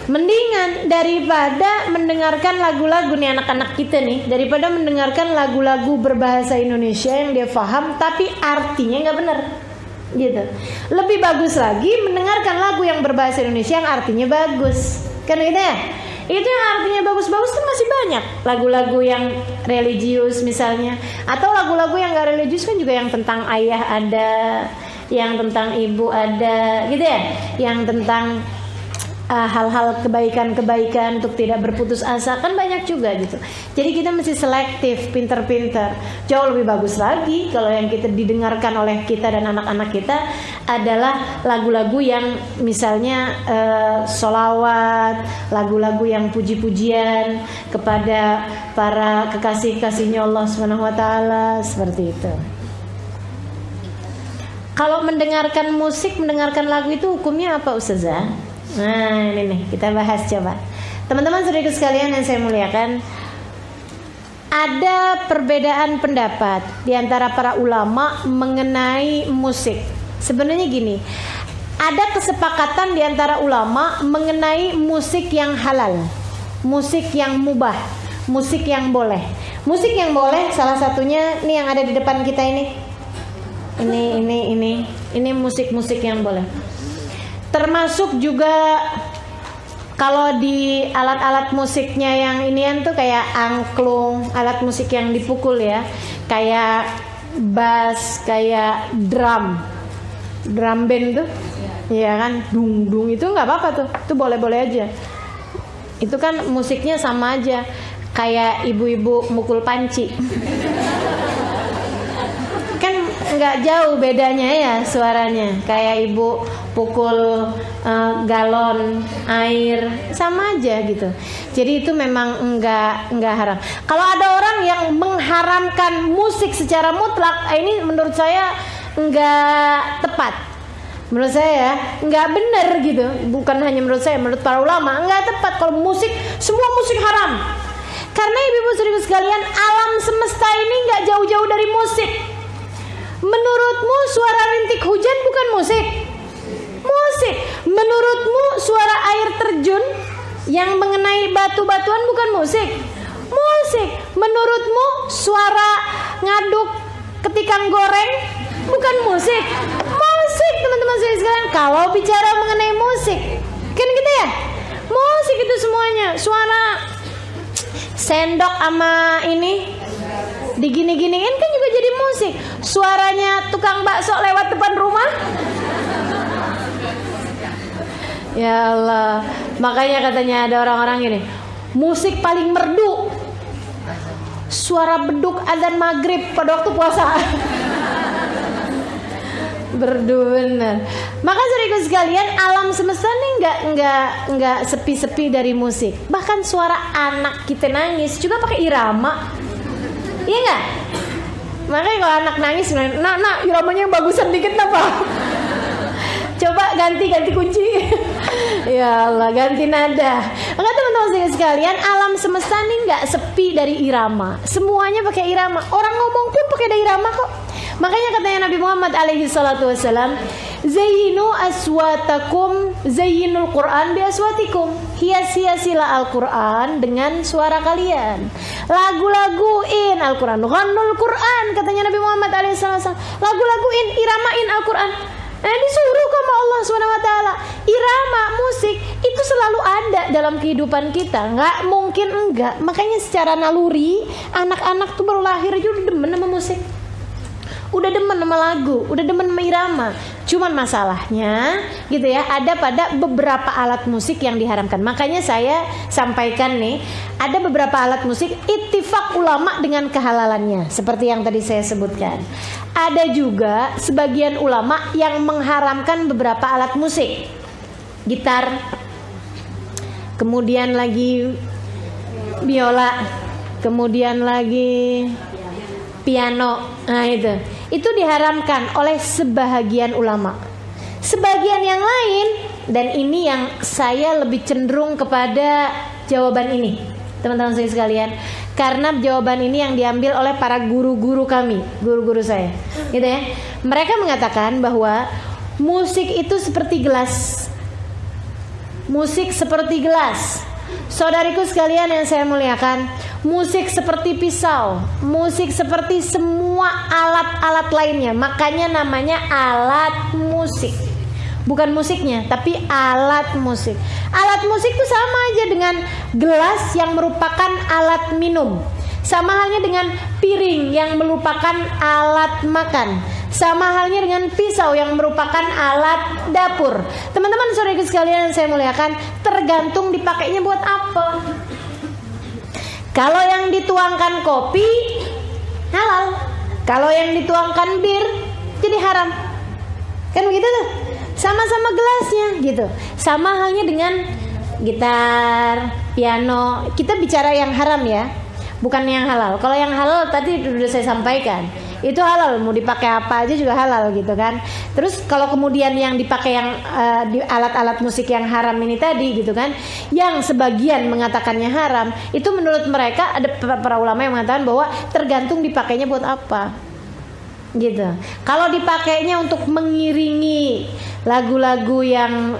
Mendingan daripada mendengarkan lagu-lagu nih anak-anak kita nih, daripada mendengarkan lagu-lagu berbahasa Indonesia yang dia paham tapi artinya nggak benar, gitu. Lebih bagus lagi mendengarkan lagu yang berbahasa Indonesia yang artinya bagus, kan gitu ya. Itu yang artinya bagus-bagus kan masih banyak. Lagu-lagu yang religius misalnya, atau lagu-lagu yang gak religius kan juga, yang tentang ayah ada, yang tentang ibu ada, gitu ya, yang tentang hal-hal kebaikan-kebaikan untuk tidak berputus asa, kan banyak juga gitu. Jadi kita mesti selektif, pinter-pinter. Jauh lebih bagus lagi kalau yang kita didengarkan oleh kita dan anak-anak kita adalah lagu-lagu yang misalnya sholawat, lagu-lagu yang puji-pujian kepada para kekasih-kasihnya Allah SWT, seperti itu. Kalau mendengarkan musik, mendengarkan lagu itu hukumnya apa, Ustazah? Nah ini nih kita bahas coba. Teman-teman saudaraku sekalian yang saya muliakan, ada perbedaan pendapat di antara para ulama mengenai musik. Sebenarnya gini, ada kesepakatan di antara ulama mengenai musik yang halal, musik yang mubah, musik yang boleh. Musik yang boleh salah satunya nih yang ada di depan kita ini. Ini musik-musik yang boleh. Termasuk juga kalau di alat-alat musiknya yang inian tuh kayak angklung, alat musik yang dipukul ya, kayak bass, kayak drum band tuh, ya kan, dung itu nggak apa-apa tuh, itu boleh-boleh aja. Itu kan musiknya sama aja, kayak ibu-ibu mukul panci. Kan nggak jauh bedanya ya suaranya, kayak ibu pukul galon air, sama aja gitu. Jadi itu memang enggak haram. Kalau ada orang yang mengharamkan musik secara mutlak, ini menurut saya enggak tepat. Menurut saya enggak benar gitu. Bukan hanya menurut saya, menurut para ulama enggak tepat kalau semua musik haram. Karena ibu-ibu saudara sekalian, alam semesta ini enggak jauh-jauh dari musik. Menurutmu suara rintik hujan bukan musik? Musik. Menurutmu suara air terjun yang mengenai batu-batuan bukan musik? Musik. Menurutmu suara ngaduk ketika goreng bukan musik? Musik, teman-teman saya sekalian. Kalau bicara mengenai musik, kan gitu ya? Musik itu semuanya. Suara sendok sama ini digini-giniin kan juga jadi musik. Suaranya tukang bakso lewat depan rumah, ya Allah. Makanya katanya ada orang-orang gini, musik paling merdu suara beduk adzan maghrib pada waktu puasa. Berdu bener. Maka saudaraku sekalian, alam semesta nih nggak sepi-sepi dari musik. Bahkan suara anak kita nangis juga pakai irama, iya nggak? Makanya kalau anak nangis, nak iramanya yang bagusan dikit apa? Coba ganti kunci. Ya Allah, ganti nada. Maka teman-teman sekalian, alam semesta nih nggak sepi dari irama. Semuanya pakai irama. Orang ngomong pun pakai irama kok. Makanya katanya Nabi Muhammad alaihi salatu wassalam, zayyinu aswatakum zayyinul Qur'an bi aswatikum. Hias-hiasilah Al-Qur'an dengan suara kalian. Lagu-laguin Al-Qur'an, ghannul Qur'an, katanya Nabi Muhammad alaihi salatu wassalam. Lagu-laguin, iramain Al-Qur'an. Disuruh Allah SWT. Irama musik itu selalu ada dalam kehidupan kita, nggak mungkin enggak. Makanya secara naluri anak-anak tuh baru lahir aja udah demen sama musik, udah demen sama lagu, udah demen sama irama. Cuman masalahnya gitu ya, ada pada beberapa alat musik yang diharamkan. Makanya saya sampaikan nih, ada beberapa alat musik ittifaq ulama dengan kehalalannya, seperti yang tadi saya sebutkan. Ada juga sebagian ulama yang mengharamkan beberapa alat musik, gitar, kemudian lagi biola, kemudian lagi piano. Nah itu diharamkan oleh sebahagian ulama. Sebagian yang lain, dan ini yang saya lebih cenderung kepada jawaban ini, teman-teman saya sekalian, karena jawaban ini yang diambil oleh para guru-guru kami, guru-guru saya, gitu ya. Mereka mengatakan bahwa musik itu seperti gelas. Musik seperti gelas. Saudariku sekalian yang saya muliakan, musik seperti pisau, musik seperti semua alat-alat lainnya. Makanya namanya alat musik. Bukan musiknya, tapi alat musik. Alat musik itu sama aja dengan gelas yang merupakan alat minum. Sama halnya dengan piring yang merupakan alat makan. Sama halnya dengan pisau yang merupakan alat dapur. Teman-teman saudara sekalian yang saya muliakan, tergantung dipakainya buat apa. Kalau yang dituangkan kopi halal, kalau yang dituangkan bir jadi haram. Kan begitu tuh. Sama-sama gelasnya gitu. Sama halnya dengan gitar, piano. Kita bicara yang haram ya, bukan yang halal. Kalau yang halal tadi sudah saya sampaikan, itu halal, mau dipakai apa aja juga halal gitu kan. Terus kalau kemudian yang dipakai yang di alat-alat musik yang haram ini tadi gitu kan, yang sebagian mengatakannya haram, itu menurut mereka ada para ulama yang mengatakan bahwa tergantung dipakainya buat apa gitu. Kalau dipakainya untuk mengiringi lagu-lagu yang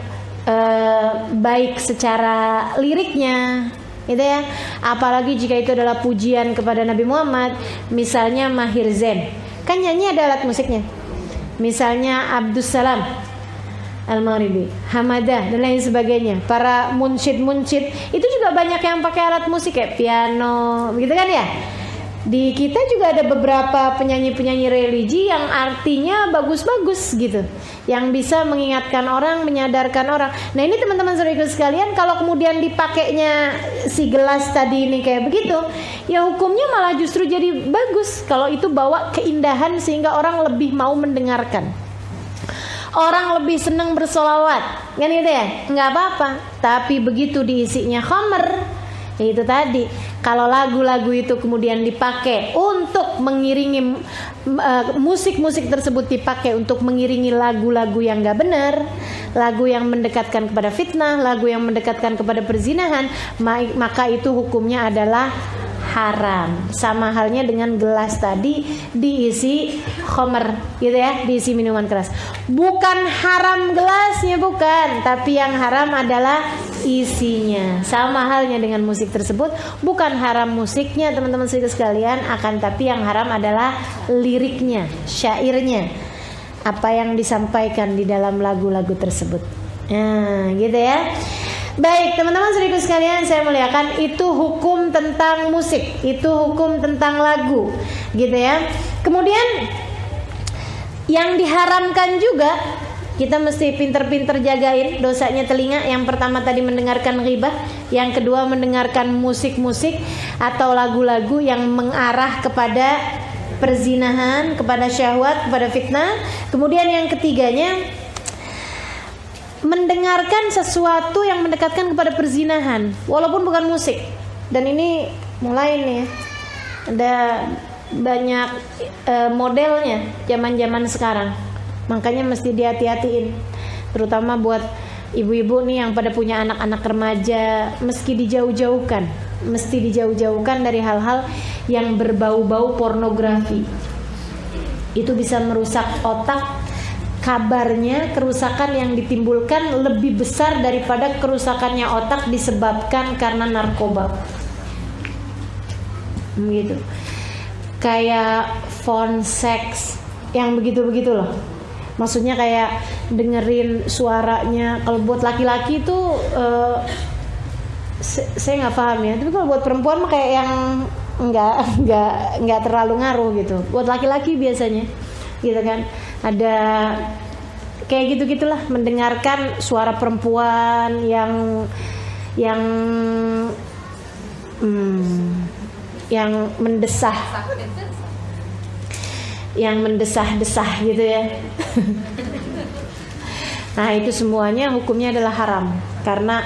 baik secara liriknya gitu ya, apalagi jika itu adalah pujian kepada Nabi Muhammad, misalnya Mahir Zain, kan nyanyi ada alat musiknya, misalnya Abdus Salam Al-Maghribi, Hamadah dan lain sebagainya. Para munsyid itu juga banyak yang pakai alat musik kayak piano gitu kan ya. Di kita juga ada beberapa penyanyi-penyanyi religi yang artinya bagus-bagus gitu, yang bisa mengingatkan orang, menyadarkan orang. Nah ini teman-teman saudara sekalian, kalau kemudian dipakainya si gelas tadi ini kayak begitu, ya hukumnya malah justru jadi bagus kalau itu bawa keindahan sehingga orang lebih mau mendengarkan, orang lebih senang bersolawat, kan gitu ya, nggak apa-apa. Tapi begitu diisinya khamr, itu tadi, kalau lagu-lagu itu kemudian dipakai untuk mengiringi musik-musik tersebut dipakai untuk mengiringi lagu-lagu yang gak benar, lagu yang mendekatkan kepada fitnah, lagu yang mendekatkan kepada perzinahan, maka itu hukumnya adalah haram. Sama halnya dengan gelas tadi diisi khamr gitu ya, diisi minuman keras. Bukan haram gelasnya, bukan, tapi yang haram adalah isinya. Sama halnya dengan musik tersebut, bukan haram musiknya teman-teman sekalian, akan tapi yang haram adalah liriknya, syairnya, apa yang disampaikan di dalam lagu-lagu tersebut. Nah gitu ya. Baik teman-teman saudaraku sekalian saya muliakan, itu hukum tentang musik, itu hukum tentang lagu gitu ya. Kemudian yang diharamkan juga, kita mesti pinter-pinter jagain dosanya telinga. Yang pertama tadi mendengarkan ghibah, yang kedua mendengarkan musik-musik atau lagu-lagu yang mengarah kepada perzinahan, kepada syahwat, kepada fitnah. Kemudian yang ketiganya mendengarkan sesuatu yang mendekatkan kepada perzinahan walaupun bukan musik. Dan ini mulai nih ada banyak modelnya zaman-zaman sekarang, makanya mesti dihati-hatiin, terutama buat ibu-ibu nih yang pada punya anak-anak remaja, mesti dijauh-jauhkan dari hal-hal yang berbau-bau pornografi. Itu bisa merusak otak. Kabarnya kerusakan yang ditimbulkan lebih besar daripada kerusakannya otak disebabkan karena narkoba. Gitu. Kayak phone sex yang begitu-begitu loh. Maksudnya kayak dengerin suaranya. Kalau buat laki-laki itu saya nggak paham ya. Tapi kalau buat perempuan mah kayak yang nggak terlalu ngaruh gitu. Buat laki-laki biasanya, gitu kan. Ada kayak gitu-gitulah, mendengarkan suara perempuan yang mendesah-desah gitu ya. Nah, itu semuanya hukumnya adalah haram. Karena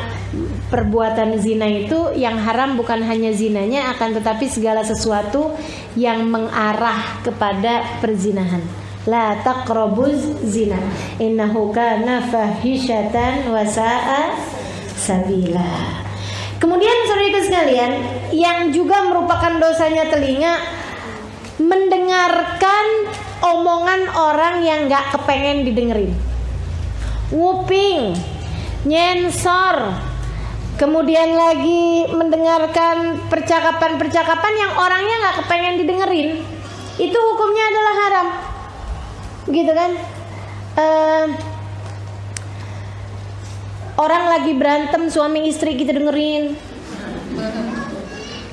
perbuatan zina itu yang haram bukan hanya zinanya, akan tetapi segala sesuatu yang mengarah kepada perzinahan. La taqrabuz zina innahu kana fahisyatan wa sa'a sabila. Kemudian saudara sekalian, yang juga merupakan dosanya telinga, mendengarkan omongan orang yang gak kepengen didengerin, nguping, nyensor, kemudian lagi mendengarkan percakapan-percakapan yang orangnya gak kepengen didengerin. Itu hukumnya adalah haram, gitu kan. Orang lagi berantem suami istri kita dengerin,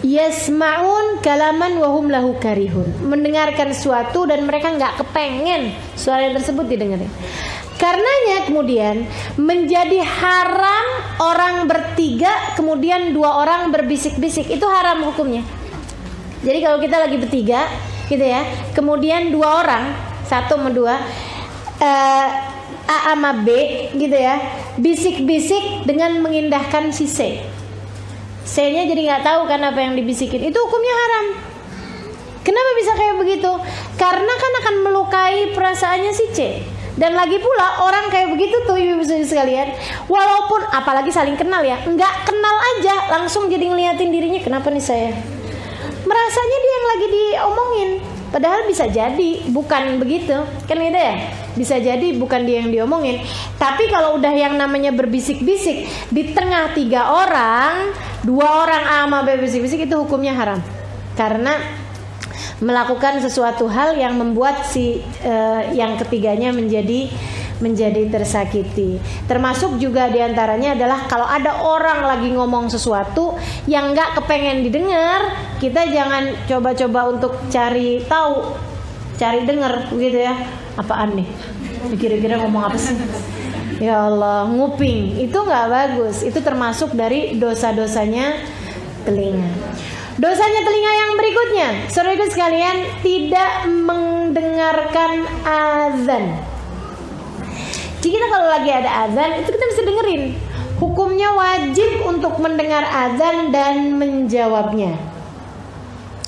yasma'un kalaman wahum lahu karihun, mendengarkan sesuatu dan mereka nggak kepengen suara tersebut didengerin. Karenanya kemudian menjadi haram orang bertiga kemudian dua orang berbisik-bisik, itu haram hukumnya. Jadi kalau kita lagi bertiga gitu ya, kemudian dua orang, satu sama dua, A sama B gitu ya, bisik-bisik dengan mengindahkan si C. C-nya jadi nggak tahu kan apa yang dibisikin, itu hukumnya haram. Kenapa bisa kayak begitu? Karena kan akan melukai perasaannya si C. Dan lagi pula orang kayak begitu tuh ibu-ibu sekalian, walaupun apalagi saling kenal ya, nggak kenal aja langsung jadi ngeliatin dirinya, kenapa nih saya? Merasanya dia yang lagi diomongin. Padahal bisa jadi bukan begitu, kan gitu ya? Bisa jadi bukan dia yang diomongin. Tapi kalau udah yang namanya berbisik-bisik di tengah tiga orang, dua orang A sama B bisik-bisik, itu hukumnya haram. Karena melakukan sesuatu hal yang membuat si yang ketiganya menjadi tersakiti. Termasuk juga diantaranya adalah kalau ada orang lagi ngomong sesuatu yang nggak kepengen didengar, kita jangan coba-coba untuk cari tahu, cari dengar gitu ya. Apaan nih? Kira-kira ngomong apa sih? Ya Allah, nguping itu nggak bagus. Itu termasuk dari dosa-dosanya telinga. Dosanya telinga yang berikutnya, saudara sekalian, tidak mendengarkan azan. Jadi kita kalau lagi ada azan itu kita bisa dengerin. Hukumnya wajib untuk mendengar azan dan menjawabnya.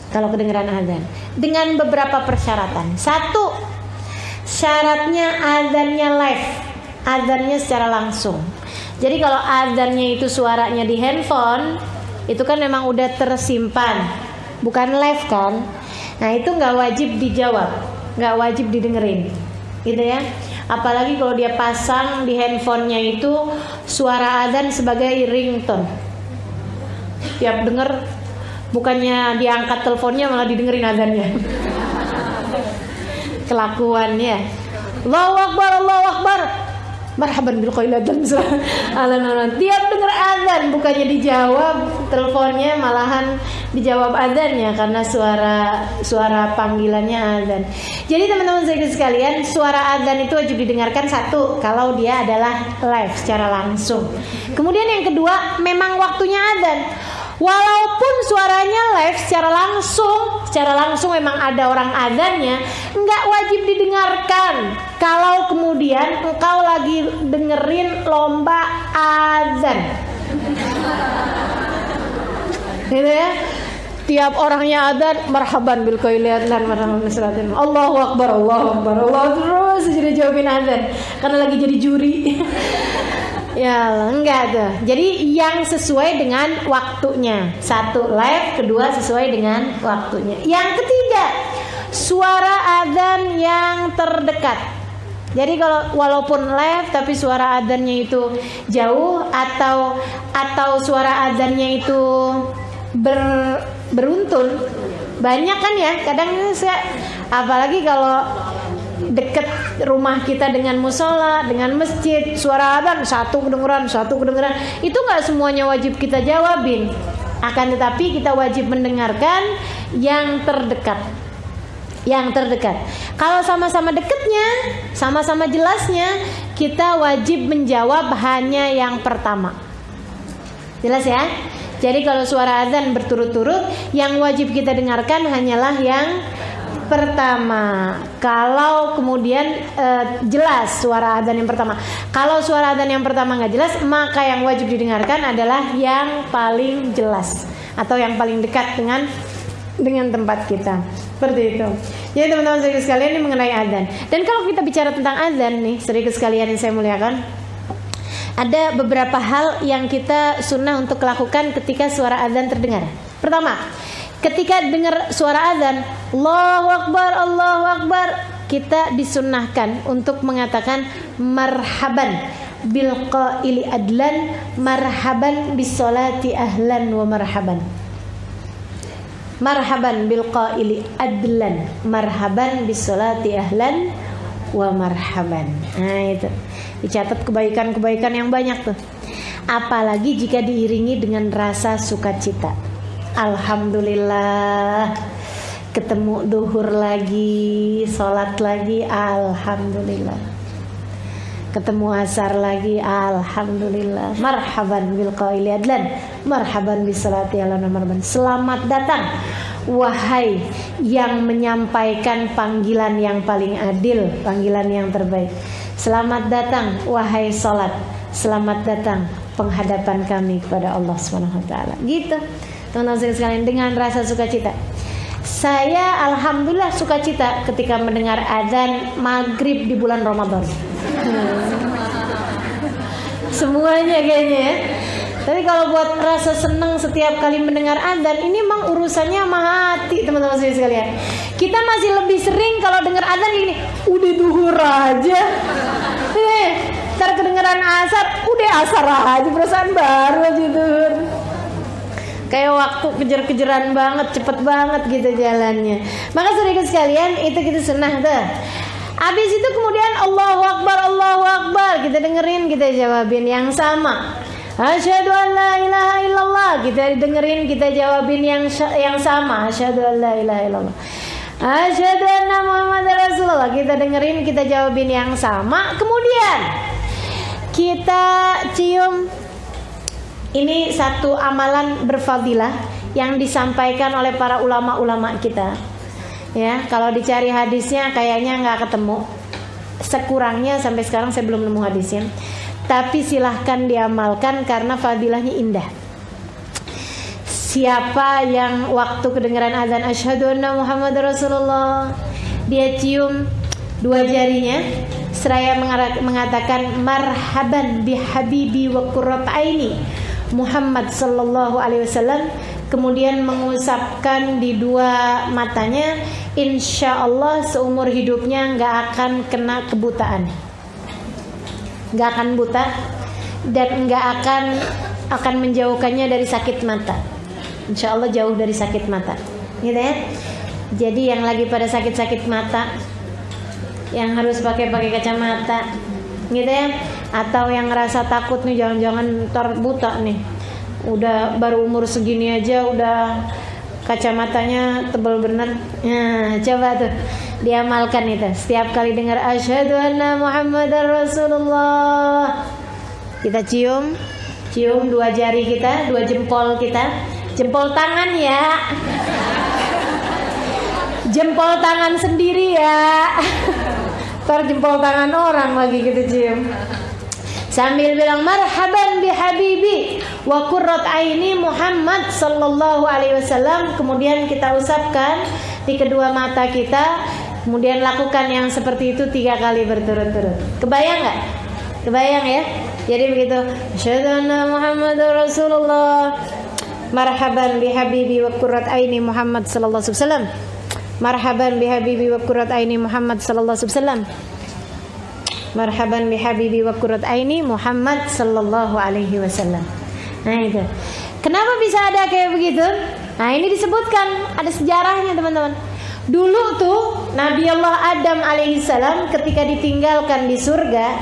Kalau kedengeran azan, dengan beberapa persyaratan. Satu, syaratnya azannya live, azannya secara langsung. Jadi kalau azannya itu suaranya di handphone, itu kan memang udah tersimpan, bukan live kan. Nah itu nggak wajib dijawab, nggak wajib didengerin, gitu ya. Apalagi kalau dia pasang di handphonenya itu suara azan sebagai ringtone. Tiap denger, bukannya diangkat teleponnya malah didengerin azannya. Kelakuannya. Allahu Akbar, Allahu Akbar. Marhaban bil qailatan. Tiap denger azan bukannya dijawab teleponnya, malahan dijawab azannya karena suara panggilannya azan. Jadi teman-teman saya sekalian, suara azan itu wajib didengarkan, satu kalau dia adalah live secara langsung. Kemudian yang kedua, memang waktunya azan. Walaupun suaranya live secara langsung memang ada orang azannya, nggak wajib didengarkan. Kalau kemudian engkau lagi dengerin lomba azan, gitu ya. Tiap orangnya azan, marhaban bil qailatan, marhaban bisalatin, Allahu Akbar, Allahu Akbar, Allah, terus jadi jawabin azan karena lagi jadi juri. Ya enggak tuh. Jadi yang sesuai dengan waktunya. Satu, live. Kedua, sesuai dengan waktunya. Yang ketiga, suara adzan yang terdekat. Jadi kalau walaupun live tapi suara adzannya itu jauh, atau suara adzannya itu beruntun. Banyak kan ya, kadang saya apalagi kalau deket rumah kita dengan musola, dengan masjid, suara adzan satu kedengeran, itu nggak semuanya wajib kita jawabin. Akan tetapi kita wajib mendengarkan yang terdekat. Kalau sama-sama dekatnya, sama-sama jelasnya, kita wajib menjawab hanya yang pertama. Jelas ya? Jadi kalau suara adzan berturut-turut, yang wajib kita dengarkan hanyalah yang pertama. Kalau kemudian jelas suara adzan yang pertama. Kalau suara adzan yang pertama nggak jelas, maka yang wajib didengarkan adalah yang paling jelas atau yang paling dekat dengan tempat kita. Seperti itu. Jadi teman-teman saudara sekalian, ini mengenai adzan. Dan kalau kita bicara tentang adzan nih, saudara sekalian yang saya muliakan, ada beberapa hal yang kita sunnah untuk lakukan ketika suara adzan terdengar. Pertama, ketika dengar suara adzan, Allahu Akbar, kita disunnahkan untuk mengatakan marhaban bil qaili adlan, marhaban bis salati ahlan wa marhaban. Marhaban bil qaili adlan, marhaban bis salati ahlan wa marhaban. Nah, itu dicatat kebaikan-kebaikan yang banyak tuh. Apalagi jika diiringi dengan rasa sukacita. Alhamdulillah, ketemu duhur lagi, sholat lagi, alhamdulillah. Ketemu asar lagi, alhamdulillah. Marhaban bil qaili adlan, marhaban bis salati ala marhaban. Selamat datang wahai yang menyampaikan panggilan yang paling adil, panggilan yang terbaik. Selamat datang wahai salat, selamat datang penghadapan kami kepada Allah Subhanahu wa taala. Gitu. Teman-teman sekalian, dengan rasa sukacita. Saya alhamdulillah sukacita ketika mendengar adzan maghrib di bulan Ramadan. Semuanya kayaknya ya. Tapi kalau buat rasa senang setiap kali mendengar adzan, ini memang urusannya sama hati, teman-teman sekalian. Kita masih lebih sering kalau dengar adzan gini, udah duhur aja. Ntar kedengeran asar, udah asar aja, perasaan baru aja duhur. Kayak waktu kejar-kejaran banget, cepet banget gitu jalannya. Maka saudara sekalian, itu kita sunnah tuh. Habis itu kemudian Allahu Akbar, kita dengerin, kita jawabin yang sama. Asyhadu an la ilaha illallah, kita dengerin, kita jawabin yang sama. Asyhadu an la ilaha illallah. Asyhadu anna Muhammadar Rasulullah, kita dengerin, kita jawabin yang sama. Kemudian kita cium. Ini satu amalan berfadilah yang disampaikan oleh para ulama-ulama kita. Ya, kalau dicari hadisnya kayaknya nggak ketemu. Sekurangnya sampai sekarang saya belum nemu hadisnya. Tapi silahkan diamalkan karena fadilahnya indah. Siapa yang waktu kedengaran azan asyhadu anna Muhammadar Rasulullah, dia cium dua jarinya seraya mengatakan marhaban bi habibi wa qurrat aini Muhammad sallallahu alaihi wasallam, kemudian mengusapkan di dua matanya, insya Allah seumur hidupnya nggak akan kena kebutaan, nggak akan buta, dan nggak akan menjauhkannya dari sakit mata. Insya Allah jauh dari sakit mata, gitu ya. Jadi yang lagi pada sakit-sakit mata, yang harus pakai kacamata, gitu ya, atau yang ngerasa takut nih jangan-jangan ntar buta nih, udah baru umur segini aja udah kacamatanya tebal bener. Nah, coba tuh diamalkan itu. Setiap kali dengar asyhadu anna Muhammadar Rasulullah, kita cium dua jari kita, dua jempol kita, jempol tangan ya, jempol tangan sendiri ya. Ntar jempol tangan orang lagi kita cium, sambil bilang marhaban bi habibi wa qurrat aini Muhammad sallallahu alaihi wasallam. Kemudian kita usapkan di kedua mata kita. Kemudian lakukan yang seperti itu 3 kali berturut-turut. Kebayang nggak? Kebayang ya? Jadi begitu. Asyhadu anna Muhammadar Rasulullah, marhaban bi habibi wa qurrat aini Muhammad sallallahu alaihi wasallam. Marhaban bi habibi wa qurrat aini Muhammad sallallahu alaihi wasallam. Marhaban bi habibi wa qurrat aini Muhammad sallallahu alaihi wasallam. Nah itu. Kenapa bisa ada kayak begitu? Nah ini disebutkan, ada sejarahnya teman-teman. Dulu tuh Nabi Allah Adam alaihissalam ketika ditinggalkan di surga,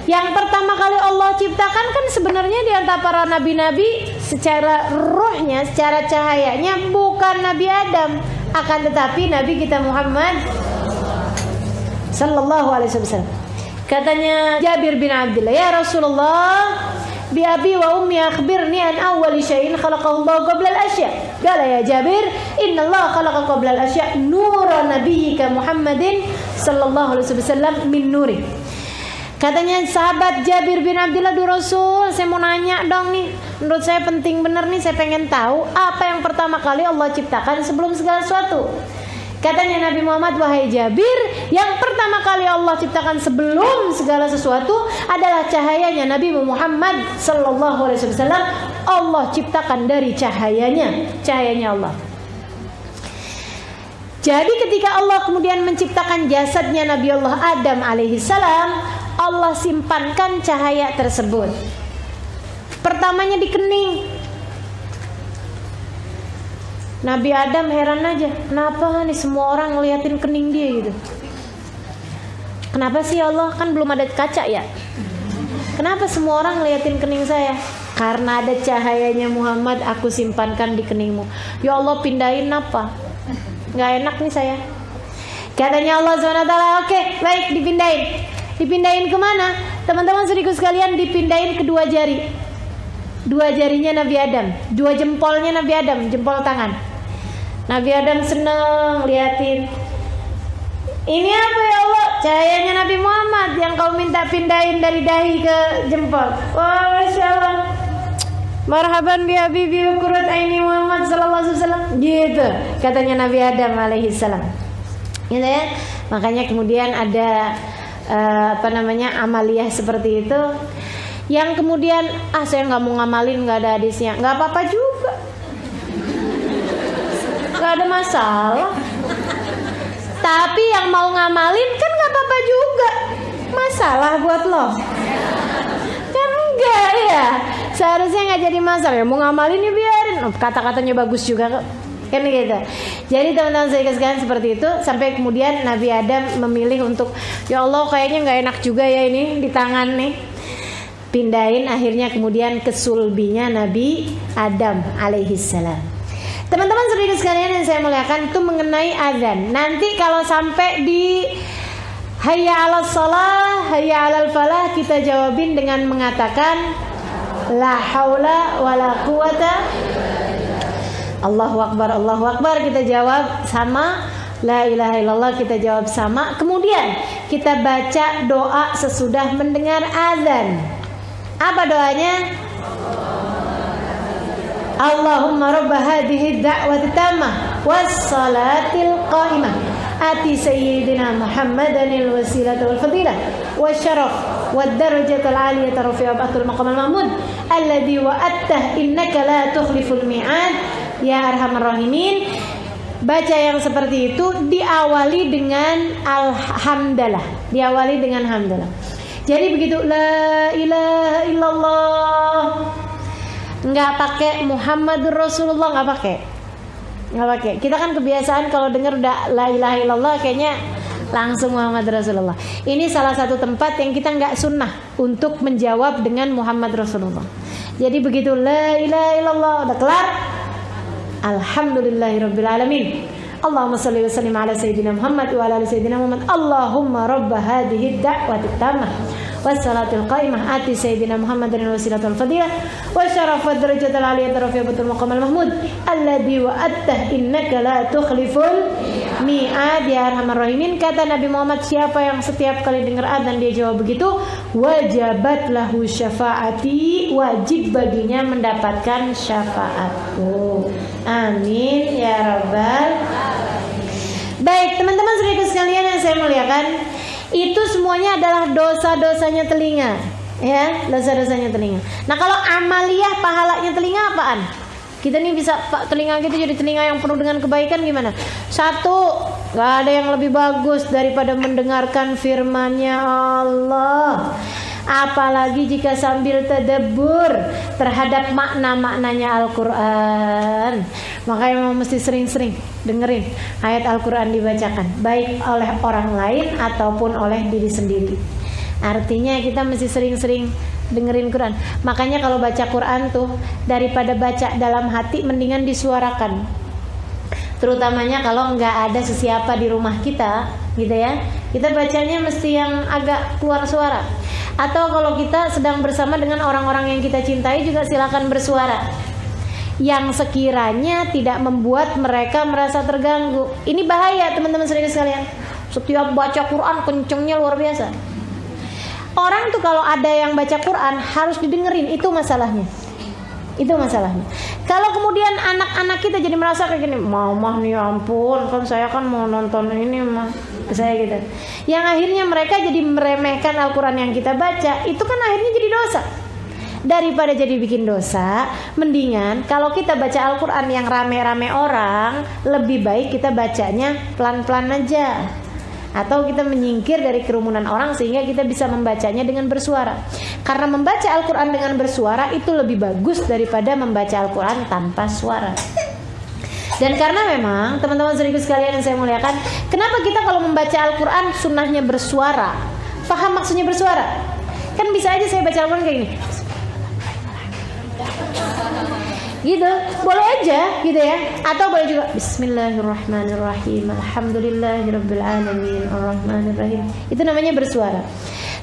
yang pertama kali Allah ciptakan kan sebenarnya di antara para nabi-nabi secara rohnya, secara cahayanya bukan Nabi Adam, akan tetapi Nabi kita Muhammad sallallahu alaihi wasallam. Katanya Jabir bin Abdullah, ya Rasulullah, bi abi wa ummi akhbirni an awwali syai'in khalaqahu Allah qabla al-asya. Qala ya Jabir, inna Allah khalaqa qabla al-asya nura nabiyyika Muhammadin sallallahu alaihi wasallam min nuri. Katanya sahabat Jabir bin Abdullah, "Duh Rasul, saya mau nanya dong nih. Menurut saya penting bener nih, saya pengen tahu apa yang pertama kali Allah ciptakan sebelum segala sesuatu." Katanya Nabi Muhammad, "Wahai Jabir, yang pertama kali Allah ciptakan sebelum segala sesuatu adalah cahayanya Nabi Muhammad sallallahu alaihi wasallam. Allah ciptakan dari cahayanya Allah." Jadi ketika Allah kemudian menciptakan jasadnya Nabi Allah Adam alaihissalam, Allah simpankan cahaya tersebut. Pertamanya di kening. Nabi Adam heran aja, kenapa nih semua orang ngeliatin kening dia gitu. Kenapa sih Allah, kan belum ada kaca ya? Kenapa semua orang ngeliatin kening saya? Karena ada cahayanya Muhammad, aku simpankan di keningmu. Ya Allah, pindahin apa? Gak enak nih saya. Katanya Allah SWT, oke, baik, dipindahin. Dipindahin kemana? Teman-teman saudaraku sekalian, dipindahin kedua jari. Dua jarinya Nabi Adam, dua jempolnya Nabi Adam, jempol tangan. Nabi Adam senang liatin. Ini apa ya Allah? Cahayanya Nabi Muhammad yang kau minta pindahin dari dahi ke jempol. Wah, Masya Allah. Marhaban bi habibi qurrat aini Muhammad sallallahu alaihi wasallam. Gitu katanya Nabi Adam alaihissalam. Gitu ya. Makanya kemudian ada amaliyah seperti itu. Yang kemudian saya nggak mau ngamalin, nggak ada hadisnya, nggak apa-apa juga, nggak ada masalah. Tapi yang mau ngamalin kan nggak apa-apa juga, masalah buat lo kan enggak ya, seharusnya nggak jadi masalah. Ya mau ngamalin ya biarin, kata-katanya bagus juga kok, kan gitu. Jadi teman-teman saya sekalian seperti itu, sampai kemudian Nabi Adam memilih untuk, ya Allah kayaknya nggak enak juga ya ini di tangan nih, pindahin akhirnya kemudian ke sulbinya Nabi Adam alaihissalam. Teman-teman saudara sekalian yang saya muliakan, itu mengenai azan. Nanti kalau sampai di hayya 'alas shalah, hayya 'alal falah, kita jawabin dengan mengatakan la haula wala quwata. Allahu akbar, Allahu akbar, kita jawab sama. La ilaha illallah, kita jawab sama. Kemudian kita baca doa sesudah mendengar azan. Apa doanya? Allahumma rabba hadhihi da'wati tammah was-salatil qa'imah ati sayyidina Muhammadanil wasilata wal fadilah wasyaraf wad darajatal aliyata rafi'a ba'atul maqamal mahmud alladhi wa'attah innaka la tukhliful mi'ad ya arhamar rahimin. Baca yang seperti itu diawali dengan alhamdulillah, diawali dengan hamdalah. Jadi begitu, la ilaha illallah, nggak pakai Muhammadur Rasulullah, nggak pakai. Kita kan kebiasaan kalau dengar udah la ilaha illallah kayaknya langsung Muhammad Rasulullah. Ini salah satu tempat yang kita nggak sunnah untuk menjawab dengan Muhammad Rasulullah. Jadi begitu la ilaha illallah udah kelar, alhamdulillahirabbil alamin. Allahumma shalli wa sallim ala sayyidina Muhammad wa ala ali sayyidina Muhammad. Allahumma rabb hadhihi ad-da'wati tammah was-salatil qa'imah ati sayyidina Muhammadin wasilatul fadilah wa syarafad darajatal aliyah rafi'atul maqamal mahmud alladzi wa'attah innaka la tukhliful mi'ad ya arhamar rahimin. Kata Nabi Muhammad, siapa yang setiap kali dengar adzan dia jawab begitu, wajabat lahu syafaati, wajib baginya mendapatkan syafaatku. Amin ya rabbal. Baik teman-teman saudaraku sekalian yang saya muliakan, itu semuanya adalah dosa-dosanya telinga, ya, dosa-dosanya telinga. Nah kalau amaliyah pahalanya telinga apaan? Kita nih bisa telinga kita jadi telinga yang penuh dengan kebaikan gimana? Satu, gak ada yang lebih bagus daripada mendengarkan firman-Nya Allah. apalagi jika sambil tadabbur terhadap makna-maknanya Al-Quran. Makanya memang mesti sering-sering dengerin ayat Al-Quran dibacakan, baik oleh orang lain ataupun oleh diri sendiri. Artinya kita mesti sering-sering dengerin Quran. Makanya kalau baca Quran tuh, daripada baca dalam hati, mendingan disuarakan. Terutamanya kalau nggak ada sesiapa di rumah kita, gitu ya. Kita bacanya mesti yang agak keluar suara. Atau kalau kita sedang bersama dengan orang-orang yang kita cintai juga silakan bersuara, yang sekiranya tidak membuat mereka merasa terganggu. Ini bahaya teman-teman sekalian. Setiap baca Quran kencengnya luar biasa. Orang tuh kalau ada yang baca Quran harus didengerin, itu masalahnya. Itu masalahnya. Kalau kemudian anak-anak kita jadi merasa kayak gini, mama nih ampun, kan saya kan mau nonton ini mah, saya gitu. Yang akhirnya mereka jadi meremehkan Al-Quran yang kita baca, itu kan akhirnya jadi dosa. Daripada jadi bikin dosa, mendingan kalau kita baca Al-Quran yang rame-rame orang, lebih baik kita bacanya pelan-pelan aja. Atau kita menyingkir dari kerumunan orang sehingga kita bisa membacanya dengan bersuara. Karena membaca Al-Quran dengan bersuara itu lebih bagus daripada membaca Al-Quran tanpa suara. Dan karena memang teman-teman sekalian yang saya muliakan, kenapa kita kalau membaca Al-Quran sunnahnya bersuara? Paham maksudnya bersuara? Kan bisa aja saya baca Al-Quran kayak gini, gitu, boleh aja gitu ya. Atau boleh juga Bismillahirrahmanirrahim, Alhamdulillahirrabbilalamin, Ar-Rahmanirrahim. Itu namanya bersuara.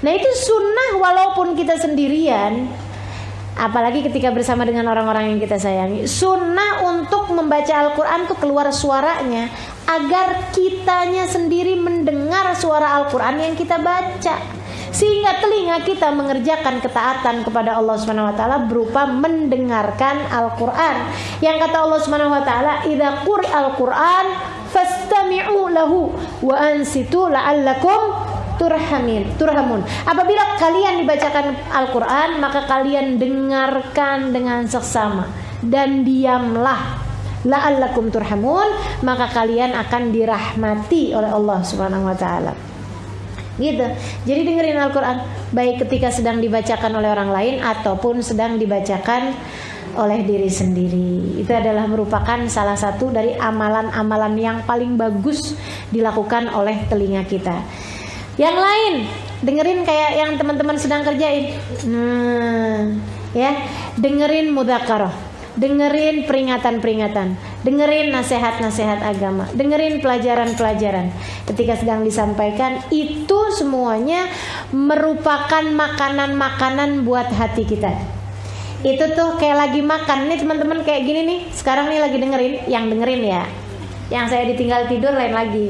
Nah itu sunnah walaupun kita sendirian, apalagi ketika bersama dengan orang-orang yang kita sayangi. Sunnah untuk membaca Al-Quran tuh keluar suaranya, agar kitanya sendiri mendengar suara Al-Quran yang kita baca, sehingga telinga kita mengerjakan ketaatan kepada Allah Subhanahu wa taala berupa mendengarkan Al-Qur'an. Yang kata Allah Subhanahu wa taala, "Idza quri'al Qur'an fastami'u lahu wa ansitu la'allakum turhamun." Apabila kalian dibacakan Al-Qur'an, maka kalian dengarkan dengan seksama dan diamlah, la'allakum turhamun, maka kalian akan dirahmati oleh Allah Subhanahu wa taala. Gitu. Jadi dengerin Al-Quran, baik ketika sedang dibacakan oleh orang lain ataupun sedang dibacakan oleh diri sendiri. Itu adalah merupakan salah satu dari amalan-amalan yang paling bagus dilakukan oleh telinga kita. Yang lain, dengerin kayak yang teman-teman sedang kerjain. Ya, dengerin mudzakarah, dengerin peringatan-peringatan, dengerin nasihat-nasihat agama, dengerin pelajaran-pelajaran ketika sedang disampaikan. Itu semuanya merupakan makanan-makanan buat hati kita. Itu tuh kayak lagi makan nih teman-teman, kayak gini nih. Sekarang nih lagi dengerin ya. Yang saya ditinggal tidur lain lagi.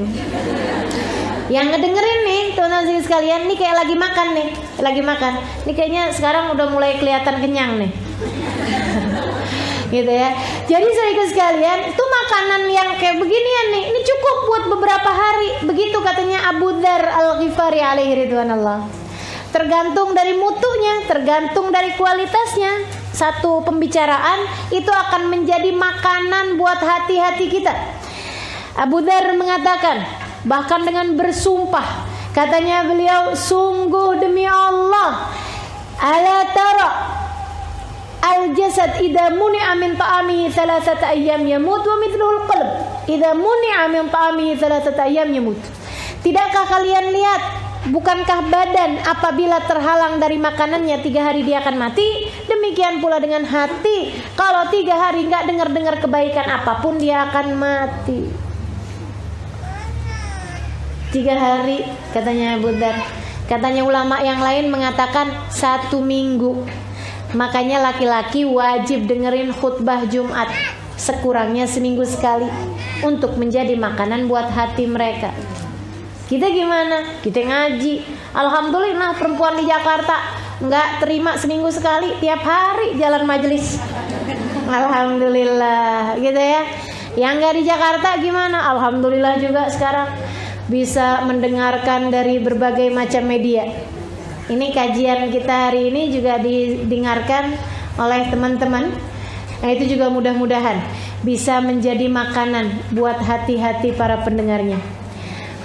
Yang ngedengerin nih teman-teman sekalian, nih kayak lagi makan nih, lagi makan. Nih kayaknya sekarang udah mulai kelihatan kenyang nih. Gitu ya. Jadi saudara sekalian, itu makanan yang kayak beginian nih, ini cukup buat beberapa hari. Begitu katanya Abu Dzar Al-Ghifari alaihi ridwanallah. Tergantung dari mutunya, tergantung dari kualitasnya. Satu pembicaraan itu akan menjadi makanan buat hati-hati kita. Abu Dzar mengatakan, bahkan dengan bersumpah, katanya beliau, sungguh demi Allah, ala tara al-jasad idza muni'a min ta'amihi thalathata ayyam yamut wa mithluhu al-qalb idza muni'a min ta'amihi thalathata ayyam yamut. Tidakkah kalian lihat, bukankah badan apabila terhalang dari makanannya 3 hari dia akan mati? Demikian pula dengan hati, kalau 3 hari enggak dengar-dengar kebaikan apapun dia akan mati. 3 hari katanya Abu Dzar. Katanya ulama yang lain mengatakan 1 minggu. Makanya laki-laki wajib dengerin khutbah Jumat sekurangnya seminggu sekali untuk menjadi makanan buat hati mereka. Kita gimana? Kita ngaji. Alhamdulillah perempuan di Jakarta nggak terima seminggu sekali, tiap hari jalan majelis. Alhamdulillah, gitu ya. Yang nggak di Jakarta gimana? Alhamdulillah juga sekarang bisa mendengarkan dari berbagai macam media. Ini kajian kita hari ini juga didengarkan oleh teman-teman. Nah itu juga mudah-mudahan bisa menjadi makanan buat hati-hati para pendengarnya.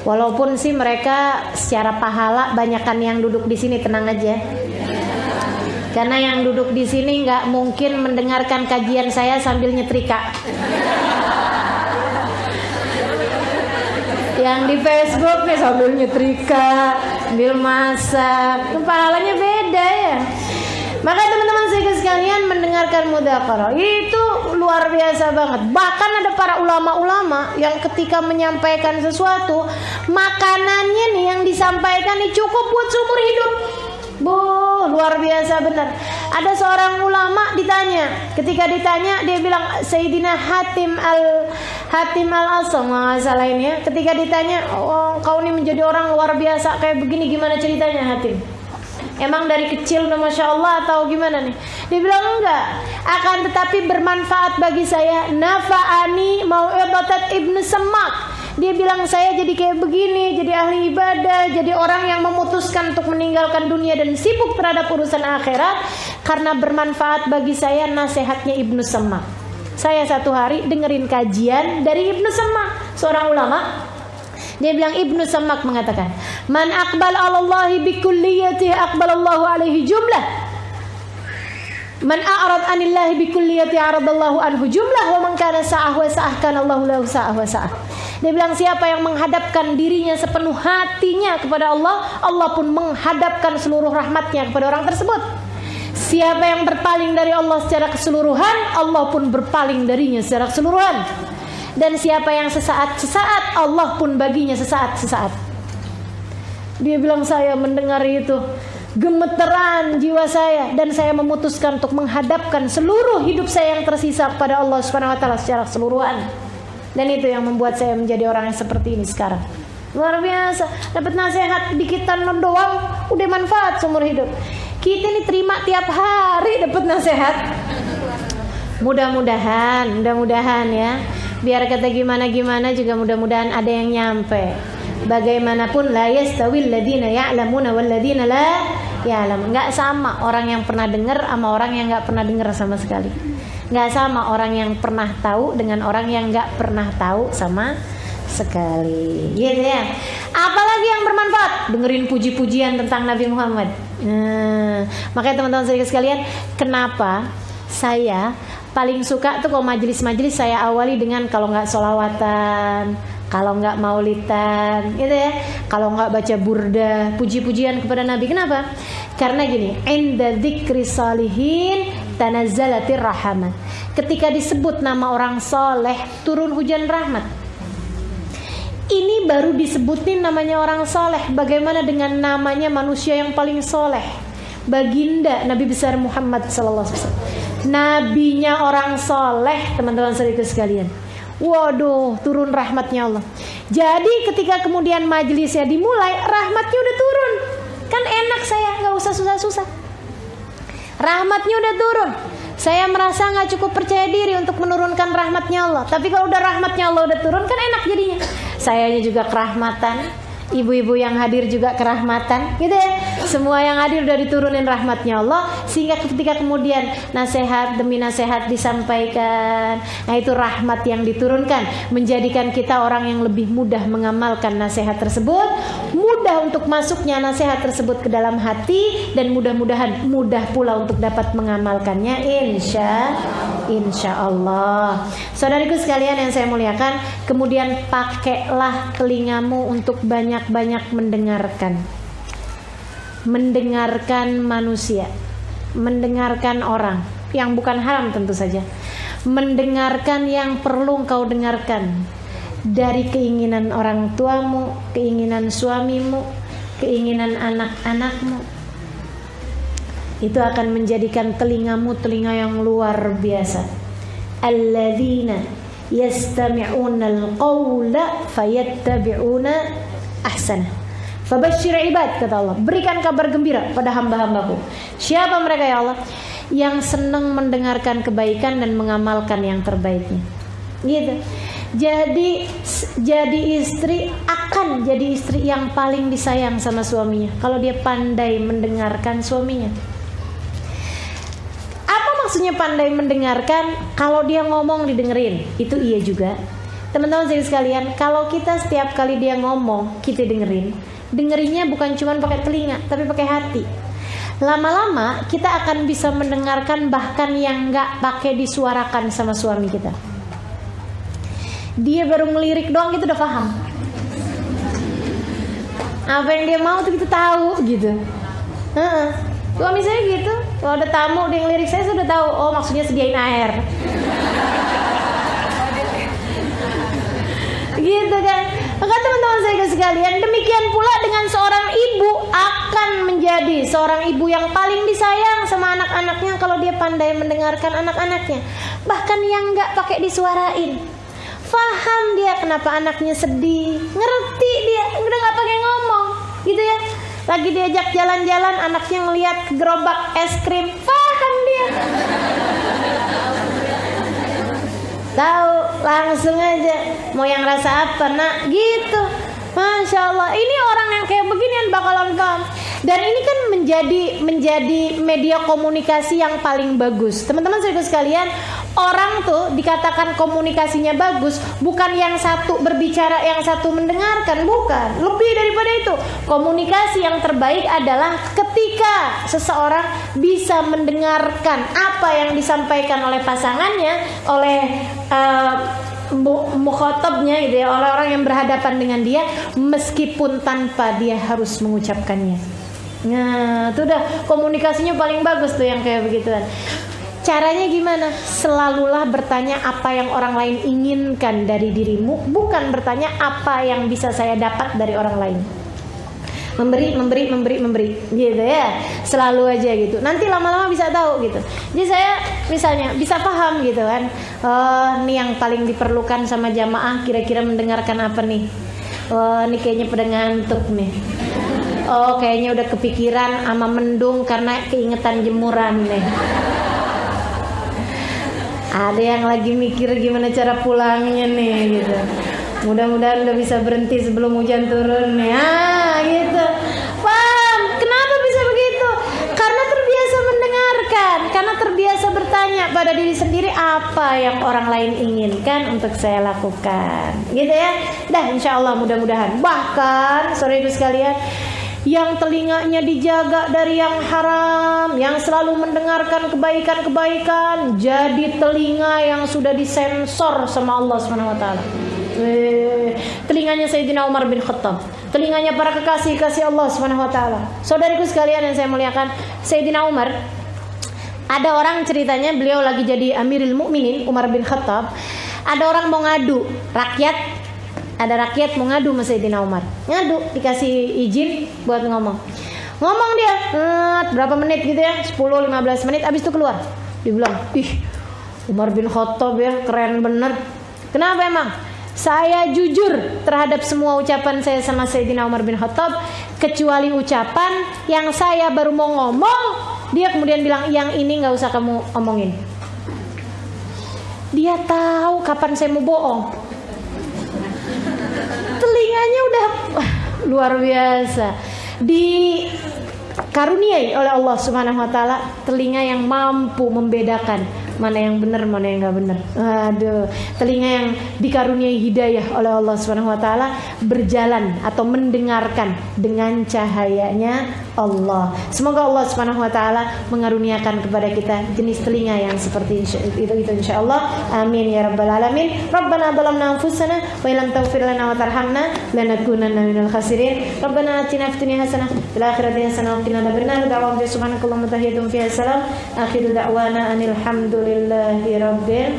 Walaupun sih mereka secara pahala banyakan yang duduk di sini, tenang aja. Karena yang duduk di sini nggak mungkin mendengarkan kajian saya sambil nyetrika. Yang di Facebook nih sambil nyetrika, sambil masak, pahalanya beda ya. Maka teman-teman sekalian, mendengarkan mudzakarah itu luar biasa banget. Bahkan ada para ulama-ulama yang ketika menyampaikan sesuatu, makanannya nih yang disampaikan nih cukup buat seumur hidup. Luar biasa benar. Ada seorang ulama ditanya, ketika ditanya dia bilang Sayyidina Hatim al-Asam masalah ini ya. Ketika ditanya, "Oh, kau ini menjadi orang luar biasa kayak begini, gimana ceritanya Hatim? Emang dari kecil udah Masya Allah atau gimana nih?" Dia bilang enggak, akan tetapi bermanfaat bagi saya. Nafa'ani mau'izatat Ibnu Semak. Dia bilang saya jadi kayak begini, jadi ahli ibadah, jadi orang yang memutuskan untuk meninggalkan dunia dan sibuk terhadap urusan akhirat karena bermanfaat bagi saya nasihatnya Ibnu Semak. Saya satu hari dengerin kajian dari Ibnu Semak, seorang ulama. Dia bilang Ibnu Semak mengatakan, "Man aqbal 'ala Allahi bi kulliyatihi aqbalallahu 'alaihi jumlah. Man a'rad 'anillahi bi kulliyatihi 'aradallahu anhu jumlah wa man kana sa'ah wa sa'ah kana Allahu lahu sa'ah wa sa'ah." Dia bilang siapa yang menghadapkan dirinya sepenuh hatinya kepada Allah, Allah pun menghadapkan seluruh rahmatnya kepada orang tersebut. Siapa yang berpaling dari Allah secara keseluruhan, Allah pun berpaling darinya secara keseluruhan. Dan siapa yang sesaat-sesaat, Allah pun baginya sesaat-sesaat. Dia bilang saya mendengar itu, gemeteran jiwa saya, dan saya memutuskan untuk menghadapkan seluruh hidup saya yang tersisa kepada Allah Subhanahu wa taala secara keseluruhan. Dan itu yang membuat saya menjadi orang yang seperti ini sekarang. Luar biasa, dapat nasihat dikitan doang udah manfaat seumur hidup. Kita ini terima tiap hari dapat nasihat. Mudah-mudahan ya. Biar kata gimana juga mudah-mudahan ada yang nyampe. Bagaimanapun la yastawil ladzina ya'lamuna wal ladzina la ya'lamun. Enggak sama orang yang pernah dengar sama orang yang enggak pernah dengar sama sekali. Enggak sama orang yang pernah tahu dengan orang yang enggak pernah tahu sama sekali. Gitu ya. Apalagi yang bermanfaat, dengerin puji-pujian tentang Nabi Muhammad. Makanya teman-teman sekalian, kenapa saya paling suka tuh kalau majelis-majelis saya awali dengan kalau nggak sholawatan, kalau nggak maulidan, gitu ya, kalau nggak baca burda, puji-pujian kepada Nabi. Kenapa? Karena gini, inda dzikri shalihin tanazzalatir rahmat. Ketika disebut nama orang soleh, turun hujan rahmat. Ini baru disebutin namanya orang soleh. Bagaimana dengan namanya manusia yang paling soleh? Baginda Nabi besar Muhammad sallallahu alaihi wasallam. Nabinya orang soleh, teman-teman sekalian. Waduh, turun rahmatnya Allah. Jadi ketika kemudian majelisnya dimulai, rahmatnya udah turun. Kan enak saya, nggak usah susah-susah. Rahmatnya udah turun. Saya merasa nggak cukup percaya diri untuk menurunkan rahmatnya Allah. Tapi kalau udah rahmatnya Allah udah turun, kan enak jadinya. Sayanya juga kerahmatan, ibu-ibu yang hadir juga kerahmatan, gitu ya. Semua yang hadir udah diturunin rahmatnya Allah, sehingga ketika kemudian nasihat demi nasihat disampaikan, nah itu rahmat yang diturunkan, menjadikan kita orang yang lebih mudah mengamalkan nasihat tersebut, mudah untuk masuknya nasihat tersebut ke dalam hati, dan mudah-mudahan mudah pula untuk dapat mengamalkannya, insya Allah. Saudariku sekalian yang saya muliakan, kemudian pakailah telingamu untuk banyak-banyak mendengarkan manusia, mendengarkan orang yang bukan haram tentu saja, mendengarkan yang perlu engkau dengarkan dari keinginan orang tuamu, keinginan suamimu, keinginan anak-anakmu. Itu akan menjadikan telingamu telinga yang luar biasa. Alladzina yastami'una al-qawla fayattabi'una ahsana. Fabashshir ibad, kata Allah, berikan kabar gembira pada hamba-hambaku. Siapa mereka ya Allah? Yang senang mendengarkan kebaikan dan mengamalkan yang terbaiknya. Gitu. Jadi istri akan jadi istri yang paling disayang sama suaminya kalau dia pandai mendengarkan suaminya. Apa maksudnya pandai mendengarkan? Kalau dia ngomong didengerin, itu iya juga. Teman-teman sekalian, kalau kita setiap kali dia ngomong kita dengerinnya bukan cuma pakai telinga, tapi pakai hati. lama-lama kita akan bisa mendengarkan bahkan yang nggak pakai disuarakan sama suami kita. Dia baru ngelirik doang kita udah paham. Apa yang dia mau tuh kita tahu gitu. Suami saya gitu, kalau ada tamu dia ngelirik saya sudah tahu. Oh, maksudnya sediain air. Gitu kan. Maka teman-teman saya sekalian, demikian pula dengan seorang ibu akan menjadi seorang ibu yang paling disayang sama anak-anaknya kalau dia pandai mendengarkan anak-anaknya. Bahkan yang nggak pakai disuarain, paham dia kenapa anaknya sedih, ngerti dia, udah nggak pakai ngomong, gitu ya. Lagi diajak jalan-jalan, anaknya ngelihat gerobak es krim, paham dia. Tahu langsung aja mau yang rasa apa nak, gitu. Masya Allah, ini orang yang kayak beginian bakalan paham. Dan ini kan menjadi media komunikasi yang paling bagus. Teman-teman saudara sekalian, orang tuh dikatakan komunikasinya bagus bukan yang satu berbicara, yang satu mendengarkan, bukan. Lebih daripada itu, komunikasi yang terbaik adalah ketika seseorang bisa mendengarkan apa yang disampaikan oleh pasangannya, oleh mukhatabnya gitu ya, orang-orang yang berhadapan dengan dia, meskipun tanpa dia harus mengucapkannya. Nah, itu udah komunikasinya paling bagus tuh yang kayak begituan. Caranya gimana? Selalulah bertanya apa yang orang lain inginkan dari dirimu, bukan bertanya apa yang bisa saya dapat dari orang lain. Memberi gitu ya, selalu aja gitu. Nanti lama-lama bisa tahu gitu. Jadi saya misalnya bisa paham gitu kan, nih yang paling diperlukan sama jamaah kira-kira mendengarkan apa nih. Nih kayaknya pada ngantuk nih. Oh, kayaknya udah kepikiran sama mendung karena keingetan jemuran nih. Ada yang lagi mikir gimana cara pulangnya nih gitu. Mudah-mudahan udah bisa berhenti sebelum hujan turun nih. Gitu. Paham? Kenapa bisa begitu? Karena terbiasa mendengarkan, karena terbiasa bertanya pada diri sendiri apa yang orang lain inginkan untuk saya lakukan. Gitu ya. Dah, insya Allah mudah-mudahan. Bahkan, saudara sekalian, yang telinganya dijaga dari yang haram, yang selalu mendengarkan kebaikan-kebaikan, jadi telinga yang sudah disensor sama Allah Subhanahu wa taala. Telinganya Sayyidina Umar bin Khattab, telinganya para kekasih-kasih Allah Subhanahu wa taala. Saudariku sekalian yang saya muliakan, Sayyidina Umar, ada orang ceritanya beliau lagi jadi Amirul Mukminin, Umar bin Khattab. Ada orang mau ngadu, ada rakyat mau ngadu sama Sayyidina Umar. Ngadu, dikasih izin buat ngomong. Ngomong dia, berapa menit gitu ya, 10-15 menit, abis itu keluar. Dia bilang, ih, Umar bin Khattab ya, keren bener. Kenapa emang? Saya jujur terhadap semua ucapan saya sama Sayyidina Umar bin Khattab, kecuali ucapan yang saya baru mau ngomong, dia kemudian bilang, yang ini gak usah kamu omongin. Dia tahu kapan saya mau bohong. Telinganya udah luar biasa, dikaruniai oleh Allah Subhanahu wa taala telinga yang mampu membedakan mana yang benar, mana yang enggak benar. Aduh, telinga yang dikaruniai hidayah oleh Allah Subhanahu wa taala berjalan atau mendengarkan dengan cahayanya Allah. Semoga Allah Subhanahu wa taala mengaruniakan kepada kita jenis telinga yang seperti itu insyaallah. Amin ya rabbal alamin. Rabbana dhalamna anfusana wa illam taghfir lana wa tarhamna lanakunanna minal khasirin. Rabbana atina fid dunya hasanah wa fil akhirati hasanah wa qina adzabannar. Da'wa subhanakallahumma tahiyyatun fiha salam. Akhiru da'wana anil hamdulillahi rabbil